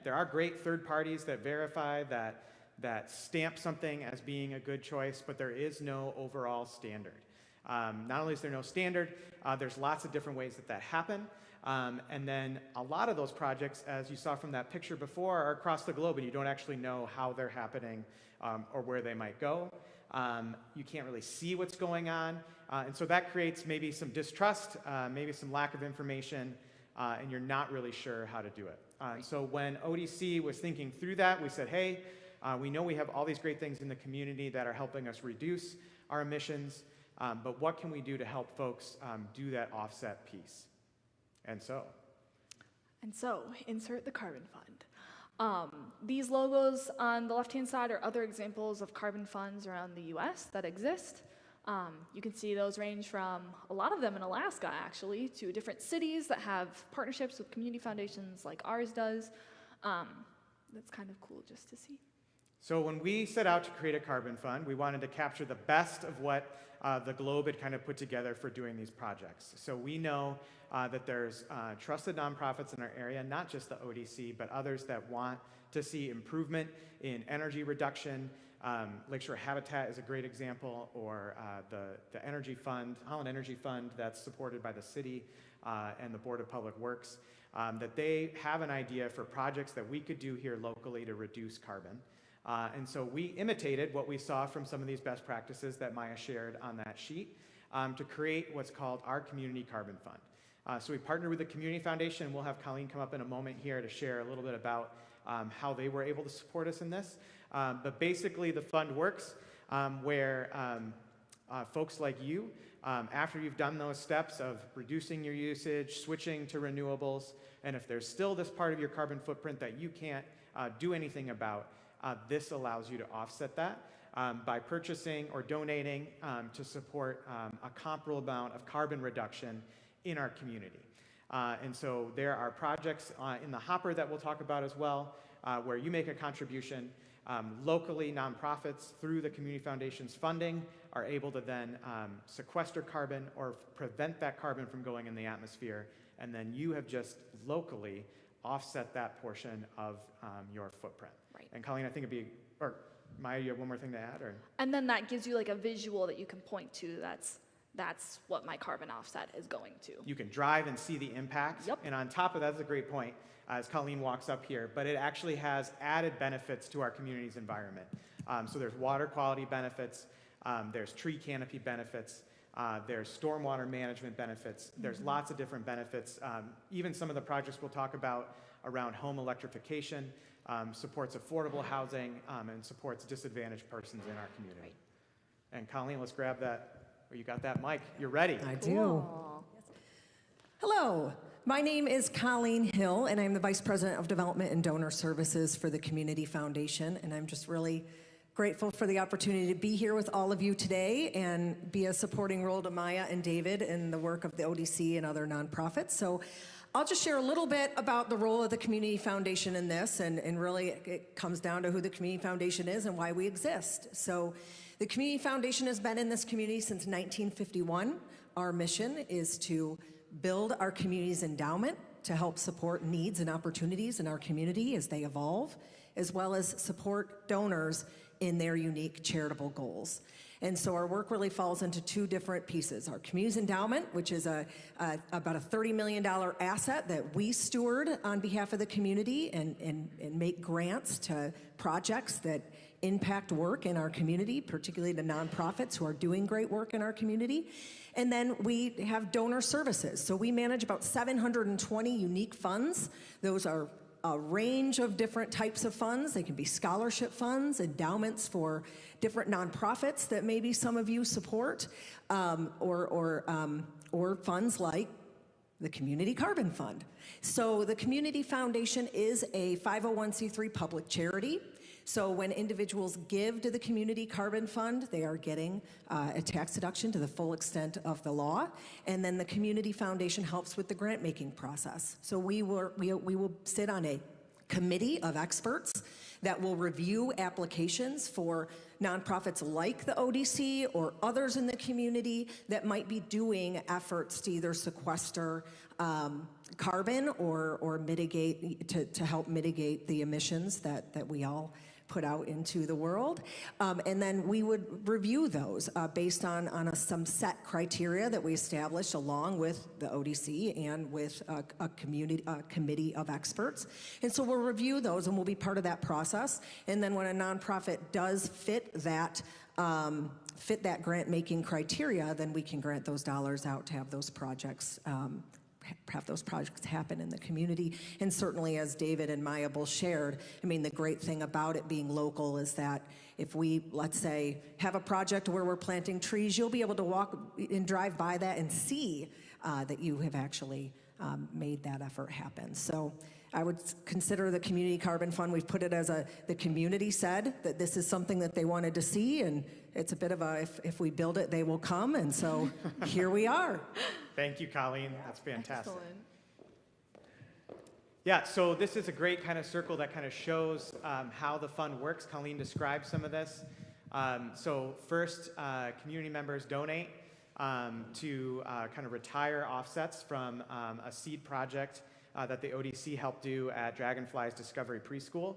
there are great third parties that verify that stamp something as being a good choice, but there is no overall standard. Not only is there no standard, there's lots of different ways that happen. And then a lot of those projects, as you saw from that picture before, are across the globe and you don't actually know how they're happening or where they might go. You can't really see what's going on. And so that creates maybe some distrust, maybe some lack of information, and you're not really sure how to do it. So when ODC was thinking through that, we said, hey, we know we have all these great things in the community that are helping us reduce our emissions, but what can we do to help folks do that offset piece? And so, insert the carbon fund. These logos on the left-hand side are other examples of carbon funds around the US that exist. You can see those range from a lot of them in Alaska, actually, to different cities that have partnerships with community foundations like ours does. That's kind of cool just to see. So when we set out to create a carbon fund, we wanted to capture the best of what the globe had kind of put together for doing these projects. So we know that there's trusted nonprofits in our area, not just the ODC, but others that want to see improvement in energy reduction. Lakeshore Habitat is a great example, or the Energy Fund, Holland Energy Fund, that's supported by the city and the Board of Public Works, that they have an idea for projects that we could do here locally to reduce carbon. And so we imitated what we saw from some of these best practices that Maya shared on that sheet to create what's called our Community Carbon Fund. So we partnered with the Community Foundation, and we'll have Colleen come up in a moment here to share a little bit about how they were able to support us in this. But basically the fund works where folks like you, after you've done those steps of reducing your usage, switching to renewables, and if there's still this part of your carbon footprint that you can't do anything about, this allows you to offset that by purchasing or donating to support a comparable amount of carbon reduction in our community. And so there are projects in the hopper that we'll talk about as well, where you make a contribution. Locally, nonprofits, through the Community Foundation's funding, are able to then sequester carbon or prevent that carbon from going in the atmosphere. And then you have just locally offset that portion of your footprint. Right. And Colleen, I think it'd be, or Maya, you have one more thing to add? Or? And then that gives you like a visual that you can point to. That's what my carbon offset is going to. You can drive and see the impact. Yep. And on top of that, that's a great point, as Colleen walks up here, but it actually has added benefits to our community's environment. So there's water quality benefits, there's tree canopy benefits, there's stormwater management benefits, there's lots of different benefits. Even some of the projects we'll talk about around home electrification, supports affordable housing, and supports disadvantaged persons in our community. Right. And Colleen, let's grab that. Oh, you got that mic. You're ready. I do. Cool. Hello, my name is Colleen Hill, and I'm the Vice President of Development and Donor Services for the Community Foundation, and I'm just really grateful for the opportunity to be here with all of you today and be a supporting role to Maya and David in the work of the ODC and other nonprofits. So I'll just share a little bit about the role of the Community Foundation in this, and really it comes down to who the Community Foundation is and why we exist. So the Community Foundation has been in this community since 1951. Our mission is to build our community's endowment to help support needs and opportunities in our community as they evolve, as well as support donors in their unique charitable goals. And so our work really falls into two different pieces. Our community's endowment, which is about a $30 million asset that we steward on behalf of the community and make grants to projects that impact work in our community, particularly to nonprofits who are doing great work in our community. And then we have donor services. So we manage about 720 unique funds. Those are a range of different types of funds. They can be scholarship funds, endowments for different nonprofits that maybe some of you support, or funds like the Community Carbon Fund. So the Community Foundation is a 501c3 public charity. So when individuals give to the Community Carbon Fund, they are getting a tax deduction to the full extent of the law. And then the Community Foundation helps with the grant-making process. So we will sit on a committee of experts that will review applications for nonprofits like the ODC or others in the community that might be doing efforts to either sequester carbon or mitigate, to help mitigate the emissions that we all put out into the world. And then we would review those based on some set criteria that we established along with the ODC and with a committee of experts. And so we'll review those and we'll be part of that process. And then when a nonprofit does fit that grant-making criteria, then we can grant those dollars out to have those projects happen in the community. And certainly, as David and Maya both shared, I mean, the great thing about it being local is that if we, let's say, have a project where we're planting trees, you'll be able to walk and drive by that and see that you have actually made that effort happen. So I would consider the Community Carbon Fund, we've put it as the community said that this is something that they wanted to see, and it's a bit of a, if we build it, they will come, and so here we are. Thank you, Colleen. That's fantastic. Excellent. Yeah, so this is a great kind of circle that kind of shows how the fund works. Colleen described some of this. So first, community members donate to kind of retire offsets from a seed project that the ODC helped do at Dragonfly's Discovery Preschool.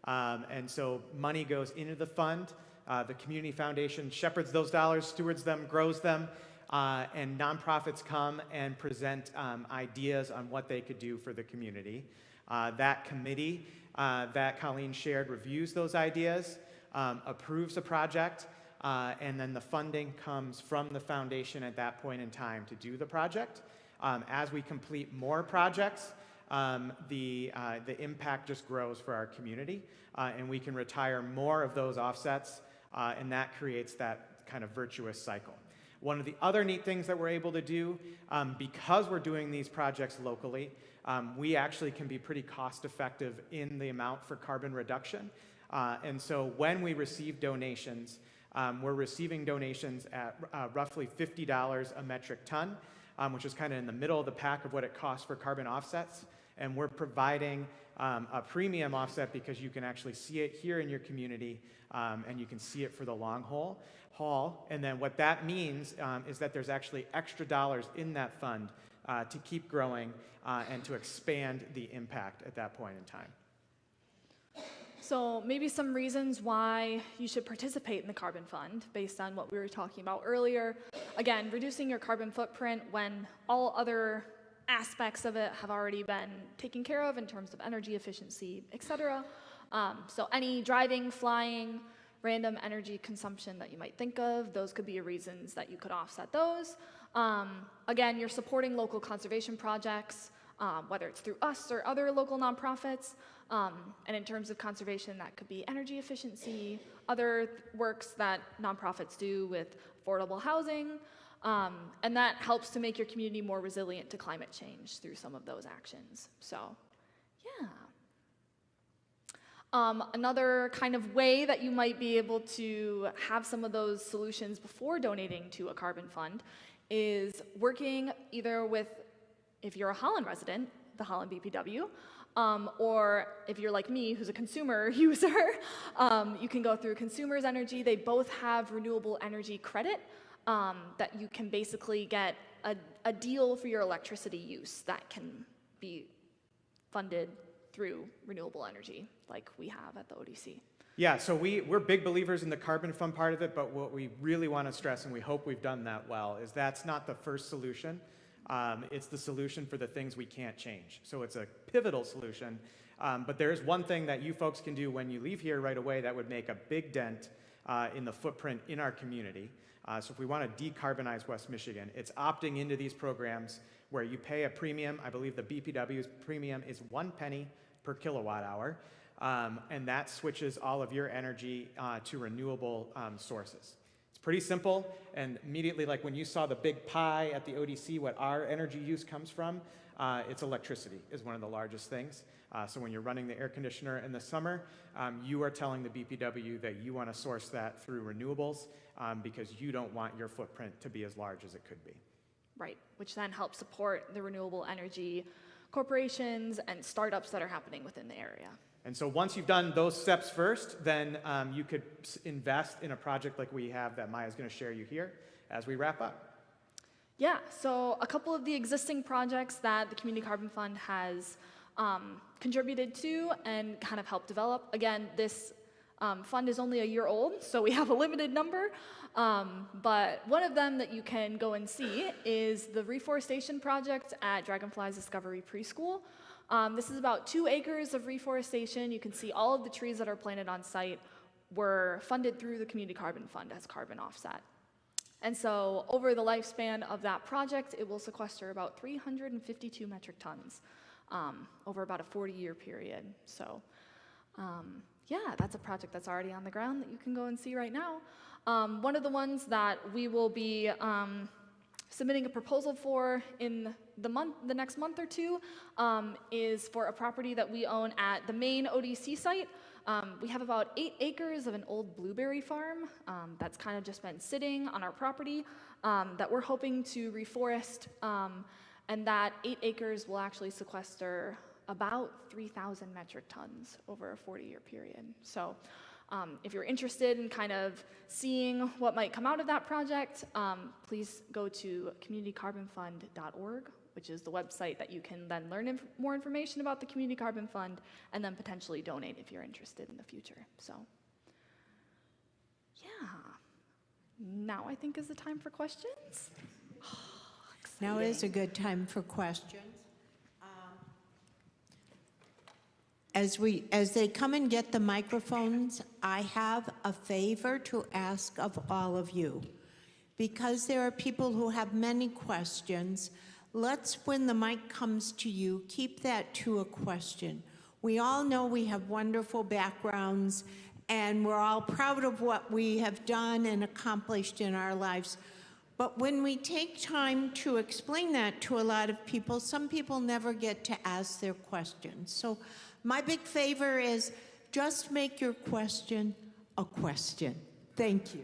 And so money goes into the fund. The Community Foundation shepherds those dollars, stewards them, grows them, and nonprofits come and present ideas on what they could do for the community. That committee that Colleen shared reviews those ideas, approves a project, and then the funding comes from the foundation at that point in time to do the project. As we complete more projects, the impact just grows for our community, and we can retire more of those offsets, and that creates that kind of virtuous cycle. One of the other neat things that we're able to do, because we're doing these projects locally, we actually can be pretty cost effective in the amount for carbon reduction. And so when we receive donations, we're receiving donations at roughly $50 a metric ton. which is kind of in the middle of the pack of what it costs for carbon offsets. And we're providing a premium offset because you can actually see it here in your community, and you can see it for the long haul. And then what that means is that there's actually extra dollars in that fund to keep growing and to expand the impact at that point in time. So maybe some reasons why you should participate in the carbon fund based on what we were talking about earlier. Again, reducing your carbon footprint when all other aspects of it have already been taken care of in terms of energy efficiency, et cetera. So any driving, flying, random energy consumption that you might think of, those could be reasons that you could offset those. Again, you're supporting local conservation projects, whether it's through us or other local nonprofits. And in terms of conservation, that could be energy efficiency, other works that nonprofits do with affordable housing, and that helps to make your community more resilient to climate change through some of those actions. So, yeah. Another kind of way that you might be able to have some of those solutions before donating to a carbon fund is working either with, if you're a Holland resident, the Holland BPW, or if you're like me, who's a consumer user, you can go through Consumers Energy. They both have renewable energy credit that you can basically get a deal for your electricity use that can be funded through renewable energy like we have at the ODC. Yeah, so we're big believers in the carbon fund part of it, but what we really want to stress, and we hope we've done that well, is that's not the first solution. It's the solution for the things we can't change. So it's a pivotal solution, but there is one thing that you folks can do when you leave here right away that would make a big dent in the footprint in our community. So if we want to decarbonize West Michigan, it's opting into these programs where you pay a premium. I believe the BPW's premium is 1 penny per kilowatt hour, and that switches all of your energy to renewable sources. It's pretty simple, and immediately, like when you saw the big pie at the ODC, what our energy use comes from, it's electricity is one of the largest things. So when you're running the air conditioner in the summer, you are telling the BPW that you want to source that through renewables because you don't want your footprint to be as large as it could be. Right, which then helps support the renewable energy corporations and startups that are happening within the area. And so once you've done those steps first, then you could invest in a project like we have that Maya's going to share you here as we wrap up. Yeah, so a couple of the existing projects that the Community Carbon Fund has contributed to and kind of helped develop. Again, this fund is only a year old, so we have a limited number. But one of them that you can go and see is the reforestation project at Dragonfly's Discovery Preschool. This is about 2 acres of reforestation. You can see all of the trees that are planted on site were funded through the Community Carbon Fund as carbon offset. And so over the lifespan of that project, it will sequester about 352 metric tons over about a 40-year period. So yeah, that's a project that's already on the ground that you can go and see right now. One of the ones that we will be submitting a proposal for in the next month or two is for a property that we own at the main ODC site. We have about 8 acres of an old blueberry farm that's kind of just been sitting on our property that we're hoping to reforest, and that 8 acres will actually sequester about 3,000 metric tons over a 40-year period. So if you're interested in kind of seeing what might come out of that project, please go to communitycarbonfund.org, which is the website that you can then learn more information about the Community Carbon Fund and then potentially donate if you're interested in the future. So yeah, now I think is the time for questions. Now is a good time for questions. As they come and get the microphones, I have a favor to ask of all of you. Because there are people who have many questions, let's, when the mic comes to you, keep that to a question. We all know we have wonderful backgrounds, and we're all proud of what we have done and accomplished in our lives. But when we take time to explain that to a lot of people, some people never get to ask their questions. So my big favor is just make your question a question. Thank you.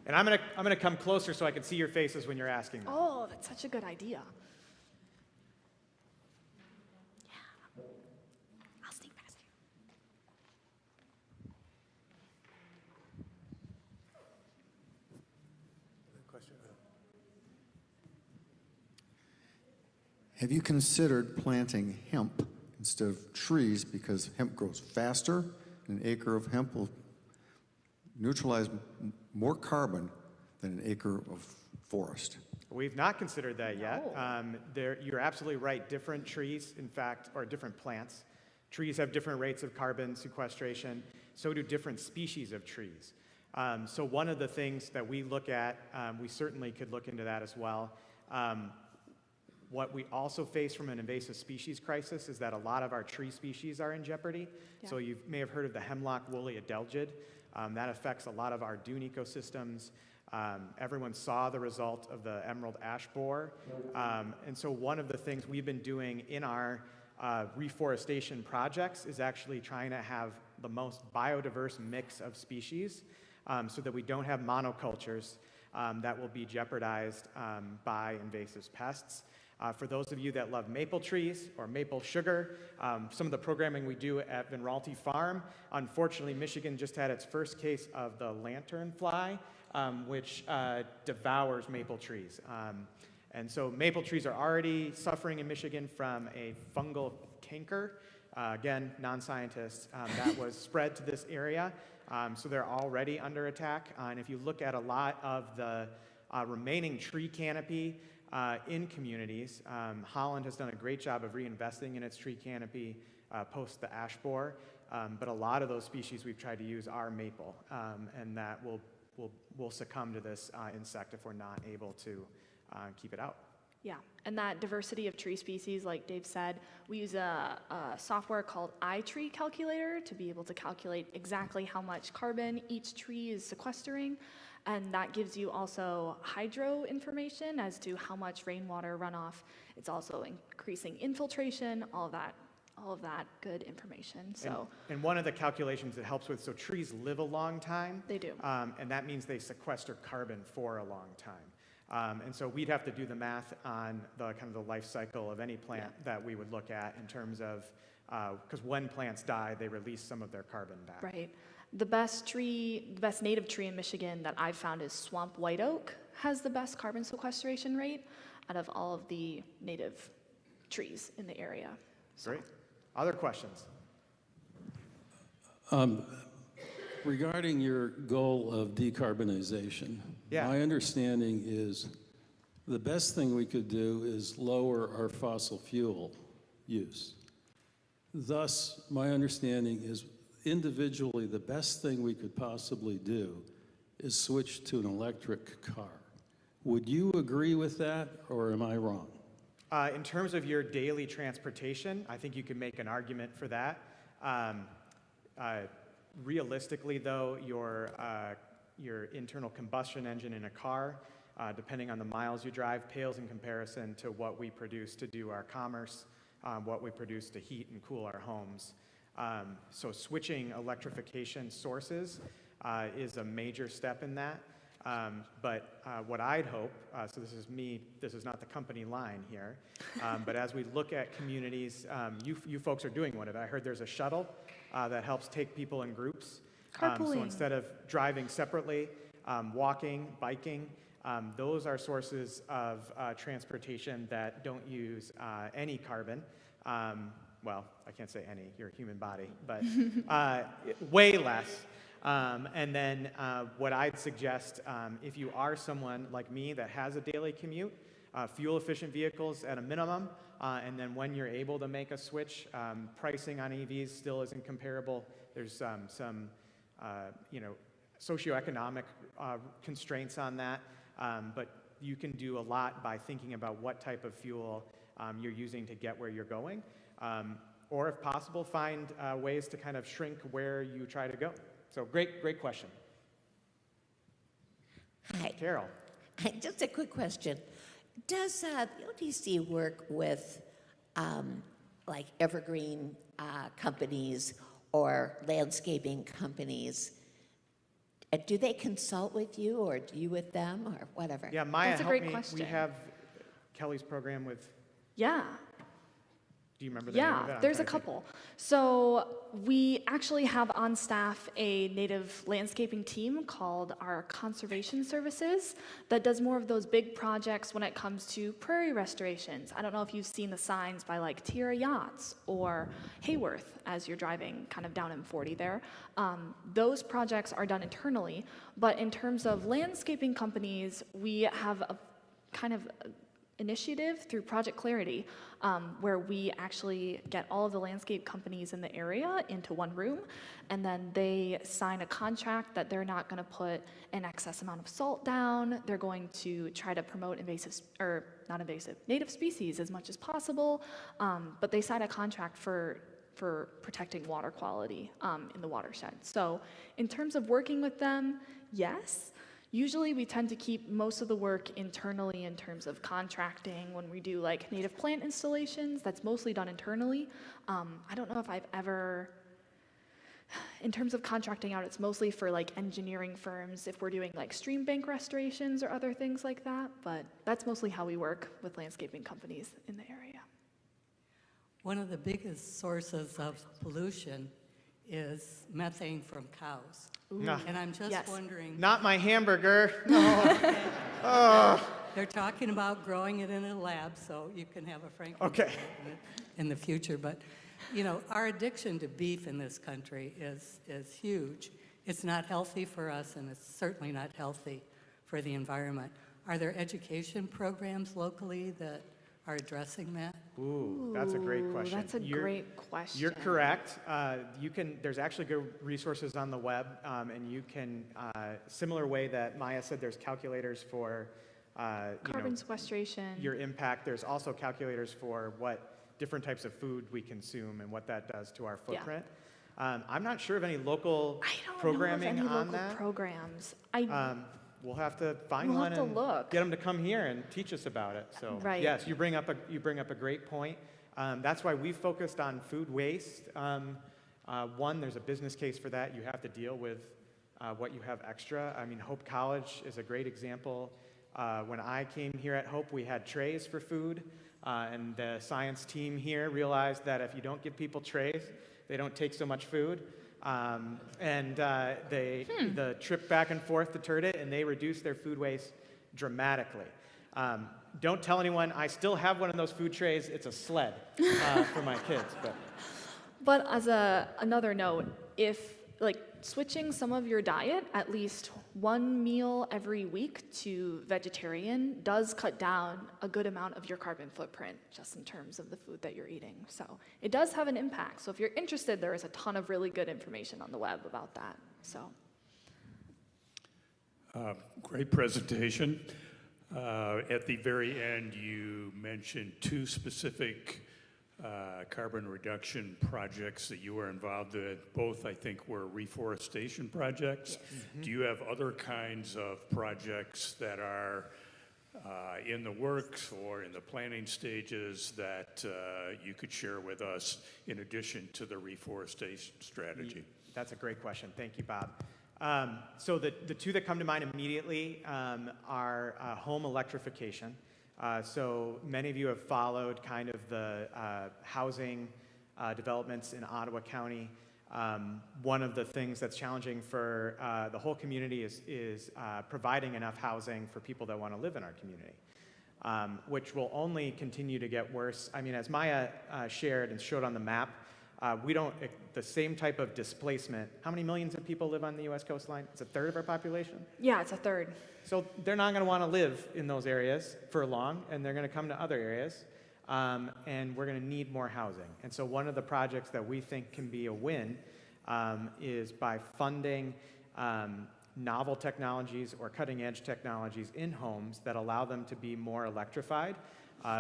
And I'm gonna come closer so I can see your faces when you're asking them. Oh, that's such a good idea. Yeah. I'll sneak past you. Have you considered planting hemp instead of trees because hemp grows faster? An acre of hemp will neutralize more carbon than an acre of forest. We've not considered that yet. No. You're absolutely right. Different trees, in fact, or different plants. Trees have different rates of carbon sequestration. So do different species of trees. So one of the things that we look at, we certainly could look into that as well. What we also face from an invasive species crisis is that a lot of our tree species are in jeopardy. Yeah. So you may have heard of the hemlock woolly adelgid. That affects a lot of our dune ecosystems. Everyone saw the result of the emerald ash borer. And so one of the things we've been doing in our reforestation projects is actually trying to have the most biodiverse mix of species so that we don't have monocultures that will be jeopardized by invasive pests. For those of you that love maple trees or maple sugar, some of the programming we do at Vinralty Farm, unfortunately, Michigan just had its first case of the lanternfly, which devours maple trees. And so maple trees are already suffering in Michigan from a fungal canker. Again, non-scientists, that was spread to this area. So they're already under attack. And if you look at a lot of the remaining tree canopy in communities, Holland has done a great job of reinvesting in its tree canopy post the ash borer. But a lot of those species we've tried to use are maple, and that will succumb to this insect if we're not able to keep it out. Yeah, and that diversity of tree species, like Dave said, we use a software called iTree Calculator to be able to calculate exactly how much carbon each tree is sequestering, and that gives you also hydro information as to how much rainwater runoff. It's also increasing infiltration, all of that good information. So and one of the calculations it helps with, so trees live a long time. They do. And that means they sequester carbon for a long time. And so we'd have to do the math on the kind of the life cycle of any plant that we would look at in terms of, because when plants die, they release some of their carbon back. Right. The best native tree in Michigan that I've found is swamp white oak has the best carbon sequestration rate out of all of the native trees in the area. Great. Other questions? Regarding your goal of decarbonization, Yeah. my understanding is the best thing we could do is lower our fossil fuel use. Thus, my understanding is individually the best thing we could possibly do is switch to an electric car. Would you agree with that, or am I wrong? In terms of your daily transportation, I think you can make an argument for that. Realistically, though, your internal combustion engine in a car, depending on the miles you drive, pales in comparison to what we produce to do our commerce, what we produce to heat and cool our homes. So switching electrification sources is a major step in that. But what I'd hope, so this is me, this is not the company line here, but as we look at communities, you folks are doing one of it. I heard there's a shuttle that helps take people in groups. So Carpooling. instead of driving separately, walking, biking, those are sources of transportation that don't use any carbon. Well, I can't say any, you're a human body, but way less. And then what I'd suggest, if you are someone like me that has a daily commute, fuel-efficient vehicles at a minimum, and then when you're able to make a switch, pricing on EVs still isn't comparable. There's some socioeconomic constraints on that, but you can do a lot by thinking about what type of fuel you're using to get where you're going, or if possible, find ways to kind of shrink where you try to go. So great question. Hi. Carol. Just a quick question. Does the ODC work with like evergreen companies or landscaping companies Do they consult with you, or do you with them, or whatever? Yeah, Maya, That's a help great me. question. We have Kelly's program with, Yeah. do you remember the name of it? Yeah, I'm there's a trying to think. couple. So we actually have on staff a native landscaping team called our Conservation Services that does more of those big projects when it comes to prairie restorations. I don't know if you've seen the signs by like Tierra Yachts or Hayworth as you're driving kind of down M40 there. Those projects are done internally, but in terms of landscaping companies, we have a kind of initiative through Project Clarity, where we actually get all of the landscape companies in the area into one room, and then they sign a contract that they're not going to put an excess amount of salt down. They're going to try to promote native species as much as possible, but they sign a contract for protecting water quality in the watershed. So in terms of working with them, yes. Usually we tend to keep most of the work internally in terms of contracting. When we do like native plant installations, that's mostly done internally. I don't know if I've ever, in terms of contracting out, it's mostly for like engineering firms if we're doing like stream bank restorations or other things like that, but that's mostly how we work with landscaping companies in the area. One of the biggest sources of pollution is methane from cows. No. And I'm just Yes. wondering, Not my hamburger. No. they're talking about growing it in a lab, so you can have a Frankenstein Okay. in the future. But, you know, our addiction to beef in this country is huge. It's not healthy for us, and it's certainly not healthy for the environment. Are there education programs locally that are addressing that? Ooh, that's a great Ooh, question. That's a great question. You're correct. There's actually good resources on the web, and you can, similar way that Maya said, there's calculators for, Carbon sequestration. your impact. There's also calculators for what different types of food we consume and what that does to our footprint. I'm not sure of any local I don't programming know of any on local that. programs. We'll have to find We'll one have to and look. get them to come here and teach us about it. So Right. yes, you bring up a great point. That's why we focused on food waste. One, there's a business case for that. You have to deal with what you have extra. I mean, Hope College is a great example. When I came here at Hope, we had trays for food, and the science team here realized that if you don't give people trays, they don't take so much food. The trip back and forth to Turd It, and they reduced their food waste dramatically. Don't tell anyone, I still have one of those food trays. It's a sled for my kids. But as another note, if like switching some of your diet, at least one meal every week to vegetarian does cut down a good amount of your carbon footprint just in terms of the food that you're eating. So it does have an impact. So if you're interested, there is a ton of really good information on the web about that. So Great presentation. At the very end, you mentioned two specific carbon reduction projects that you were involved in. Both, I think, were reforestation projects. Yes. Do you have other kinds of projects that are in the works or in the planning stages that you could share with us in addition to the reforestation strategy? That's a great question. Thank you, Bob. So the two that come to mind immediately are home electrification. So many of you have followed kind of the housing developments in Ottawa County. One of the things that's challenging for the whole community is providing enough housing for people that want to live in our community, which will only continue to get worse. I mean, as Maya shared and showed on the map, the same type of displacement. How many millions of people live on the U.S. coastline? It's a third of our population. yeah, it's a third. So they're not going to want to live in those areas for long, and they're going to come to other areas, and we're going to need more housing. And so one of the projects that we think can be a win is by funding novel technologies or cutting-edge technologies in homes that allow them to be more electrified,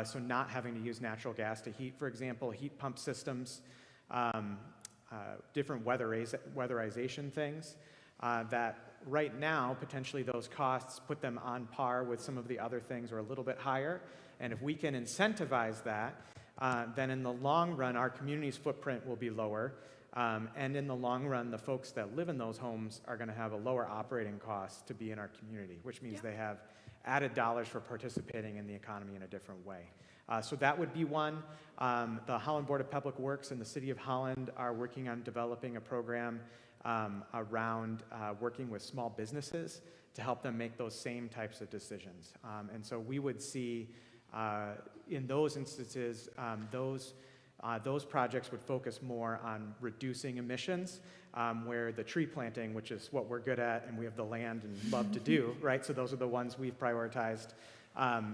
so not having to use natural gas to heat, for example, heat pump systems, different weatherization things that right now, potentially those costs put them on par with some of the other things or a little bit higher. And if we can incentivize that, then in the long run, our community's footprint will be lower. And in the long run, the folks that live in those homes are going to have a lower operating cost to be in our community, which means they have added dollars for participating in the economy in a different way. So that would be one. The Holland Board of Public Works and the City of Holland are working on developing a program around working with small businesses to help them make those same types of decisions. And so we would see in those instances, those projects would focus more on reducing emissions, where the tree planting, which is what we're good at and we have the land and love to do, right? So those are the ones we've prioritized.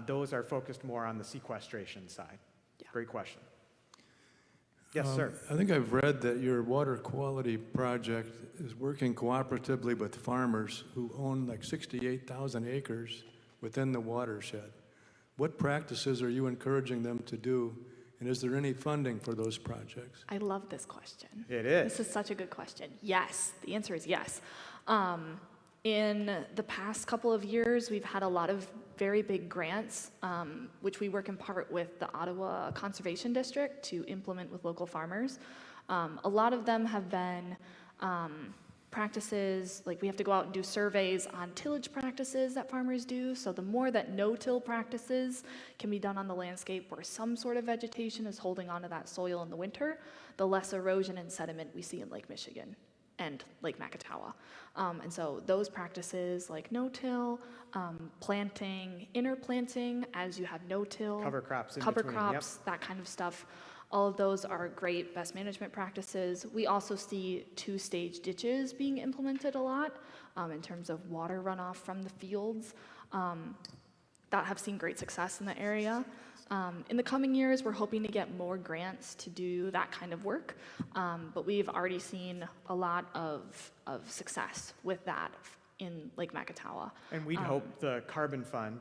Those are focused more on the sequestration side. Yeah. Great question. Yes, sir. I think I've read that your water quality project is working cooperatively with farmers who own like 68,000 acres within the watershed. What practices are you encouraging them to do, and is there any funding for those projects? I love this question. It is. This is such a good question. Yes, the answer is yes. In the past couple of years, we've had a lot of very big grants, which we work in part with the Ottawa Conservation District to implement with local farmers. A lot of them have been practices, like we have to go out and do surveys on tillage practices that farmers do. So the more that no-till practices can be done on the landscape where some sort of vegetation is holding onto that soil in the winter, the less erosion and sediment we see in Lake Michigan and Lake Macatawa. And so those practices like no-till, planting, interplanting as you have no-till, Cover crops in cover between, crops, that kind of stuff. All of those are great best management practices. We also see two-stage ditches being implemented a lot in terms of water runoff from the fields that have seen great success in the area. In the coming years, we're hoping to get more grants to do that kind of work, but we've already seen a lot of success with that in Lake Macatawa. And we'd hope the carbon fund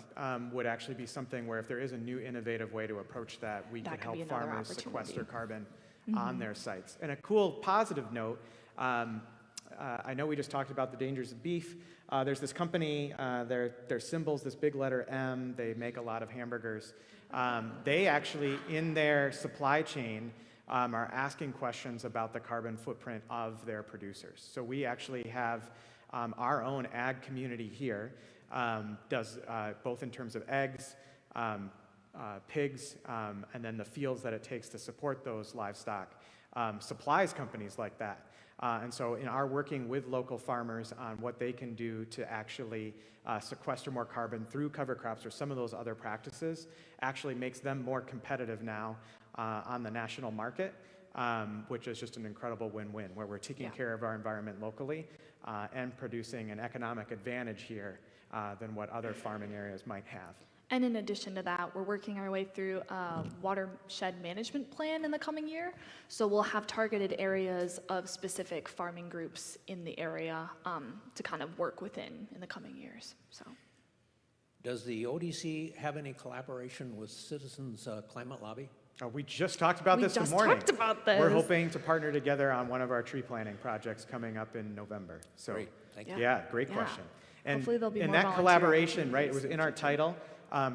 would actually be something where if there is a new innovative way to approach that, we That could could help be another farmers opportunity. sequester carbon on their sites. And a cool positive note, I know we just talked about the dangers of beef. There's this company, their symbol's this big letter M. They make a lot of hamburgers. They actually, in their supply chain, are asking questions about the carbon footprint of their producers. So we actually have our own ag community here, does both in terms of eggs, pigs, and then the fields that it takes to support those livestock, supplies companies like that. And so in our working with local farmers on what they can do to actually sequester more carbon through cover crops or some of those other practices actually makes them more competitive now on the national market, which is just an incredible win-win, where we're taking care of our environment locally and producing an economic advantage here than what other farming areas might have. And in addition to that, we're working our way through a watershed management plan in the coming year. So we'll have targeted areas of specific farming groups in the area to kind of work within in the coming years. So, Does the ODC have any collaboration with Citizens Climate Lobby? We just talked about this this morning. We just talked about this. We're hoping to partner together on one of our tree planting projects coming up in November. So, Great, thank you. Yeah, great question. And Hopefully there'll be and more that volunteer collaboration, right, it opportunities was in in the our future. title.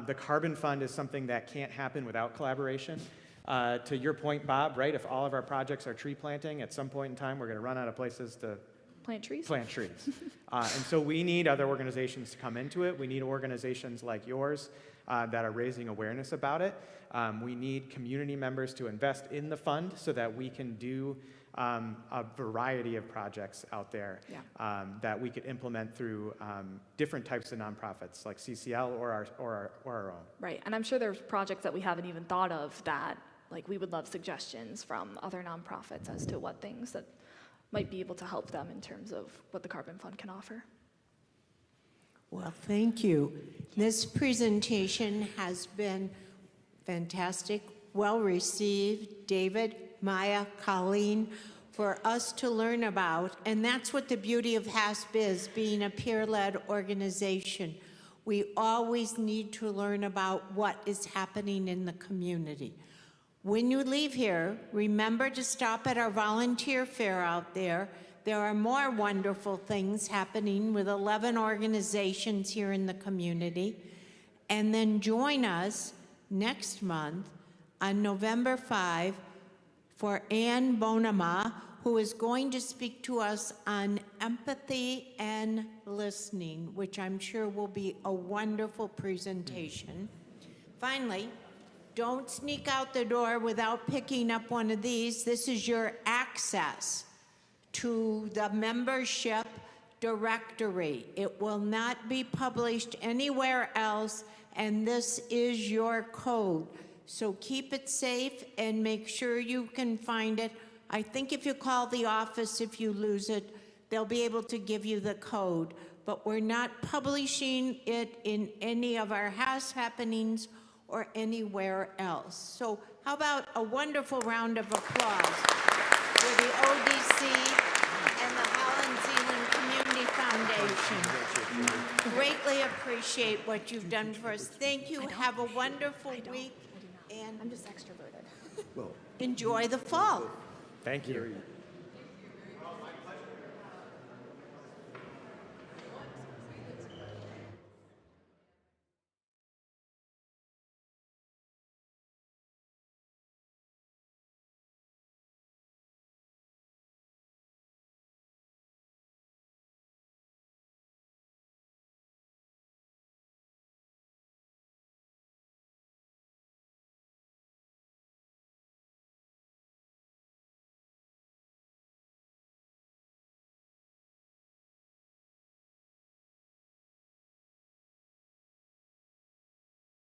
The carbon fund is something that can't happen without collaboration. To your point, Bob, right, if all of our projects are tree planting, at some point in time, we're going to run out of places to plant trees. plant trees. And so we need other organizations to come into it. We need organizations like yours that are raising awareness about it. We need community members to invest in the fund so that we can do a variety of projects out there that we could implement through different types of nonprofits like CCL or our own. Right, and I'm sure there's projects that we haven't even thought of that, like, we would love suggestions from other nonprofits as to what things that might be able to help them in terms of what the Carbon Fund can offer. Well, thank you. This presentation has been fantastic, well received. David, Maya, Colleen, for us to learn about. And that's what the beauty of Hasp is, being a peer-led organization. We always need to learn about what is happening in the community. When you leave here, remember to stop at our volunteer fair out there. There are more wonderful things happening with 11 organizations here in the community. And then join us next month on November 5 for Ann Bonema who is going to speak to us on empathy and listening, which I'm sure will be a wonderful presentation. Finally, don't sneak out the door without picking up one of these. This is your access to the membership directory. It will not be published anywhere else, and this is your code. So keep it safe and make sure you can find it. I think if you call the office, if you lose it, they'll be able to give you the code. But we're not publishing it in any of our Hasp happenings or anywhere else. So how about a wonderful round of applause for the ODC and the Holland Zeeland Community Foundation. Greatly appreciate what you've done for us. Thank you. Have a wonderful week. And I'm just extroverted. enjoy the fall. Thank you.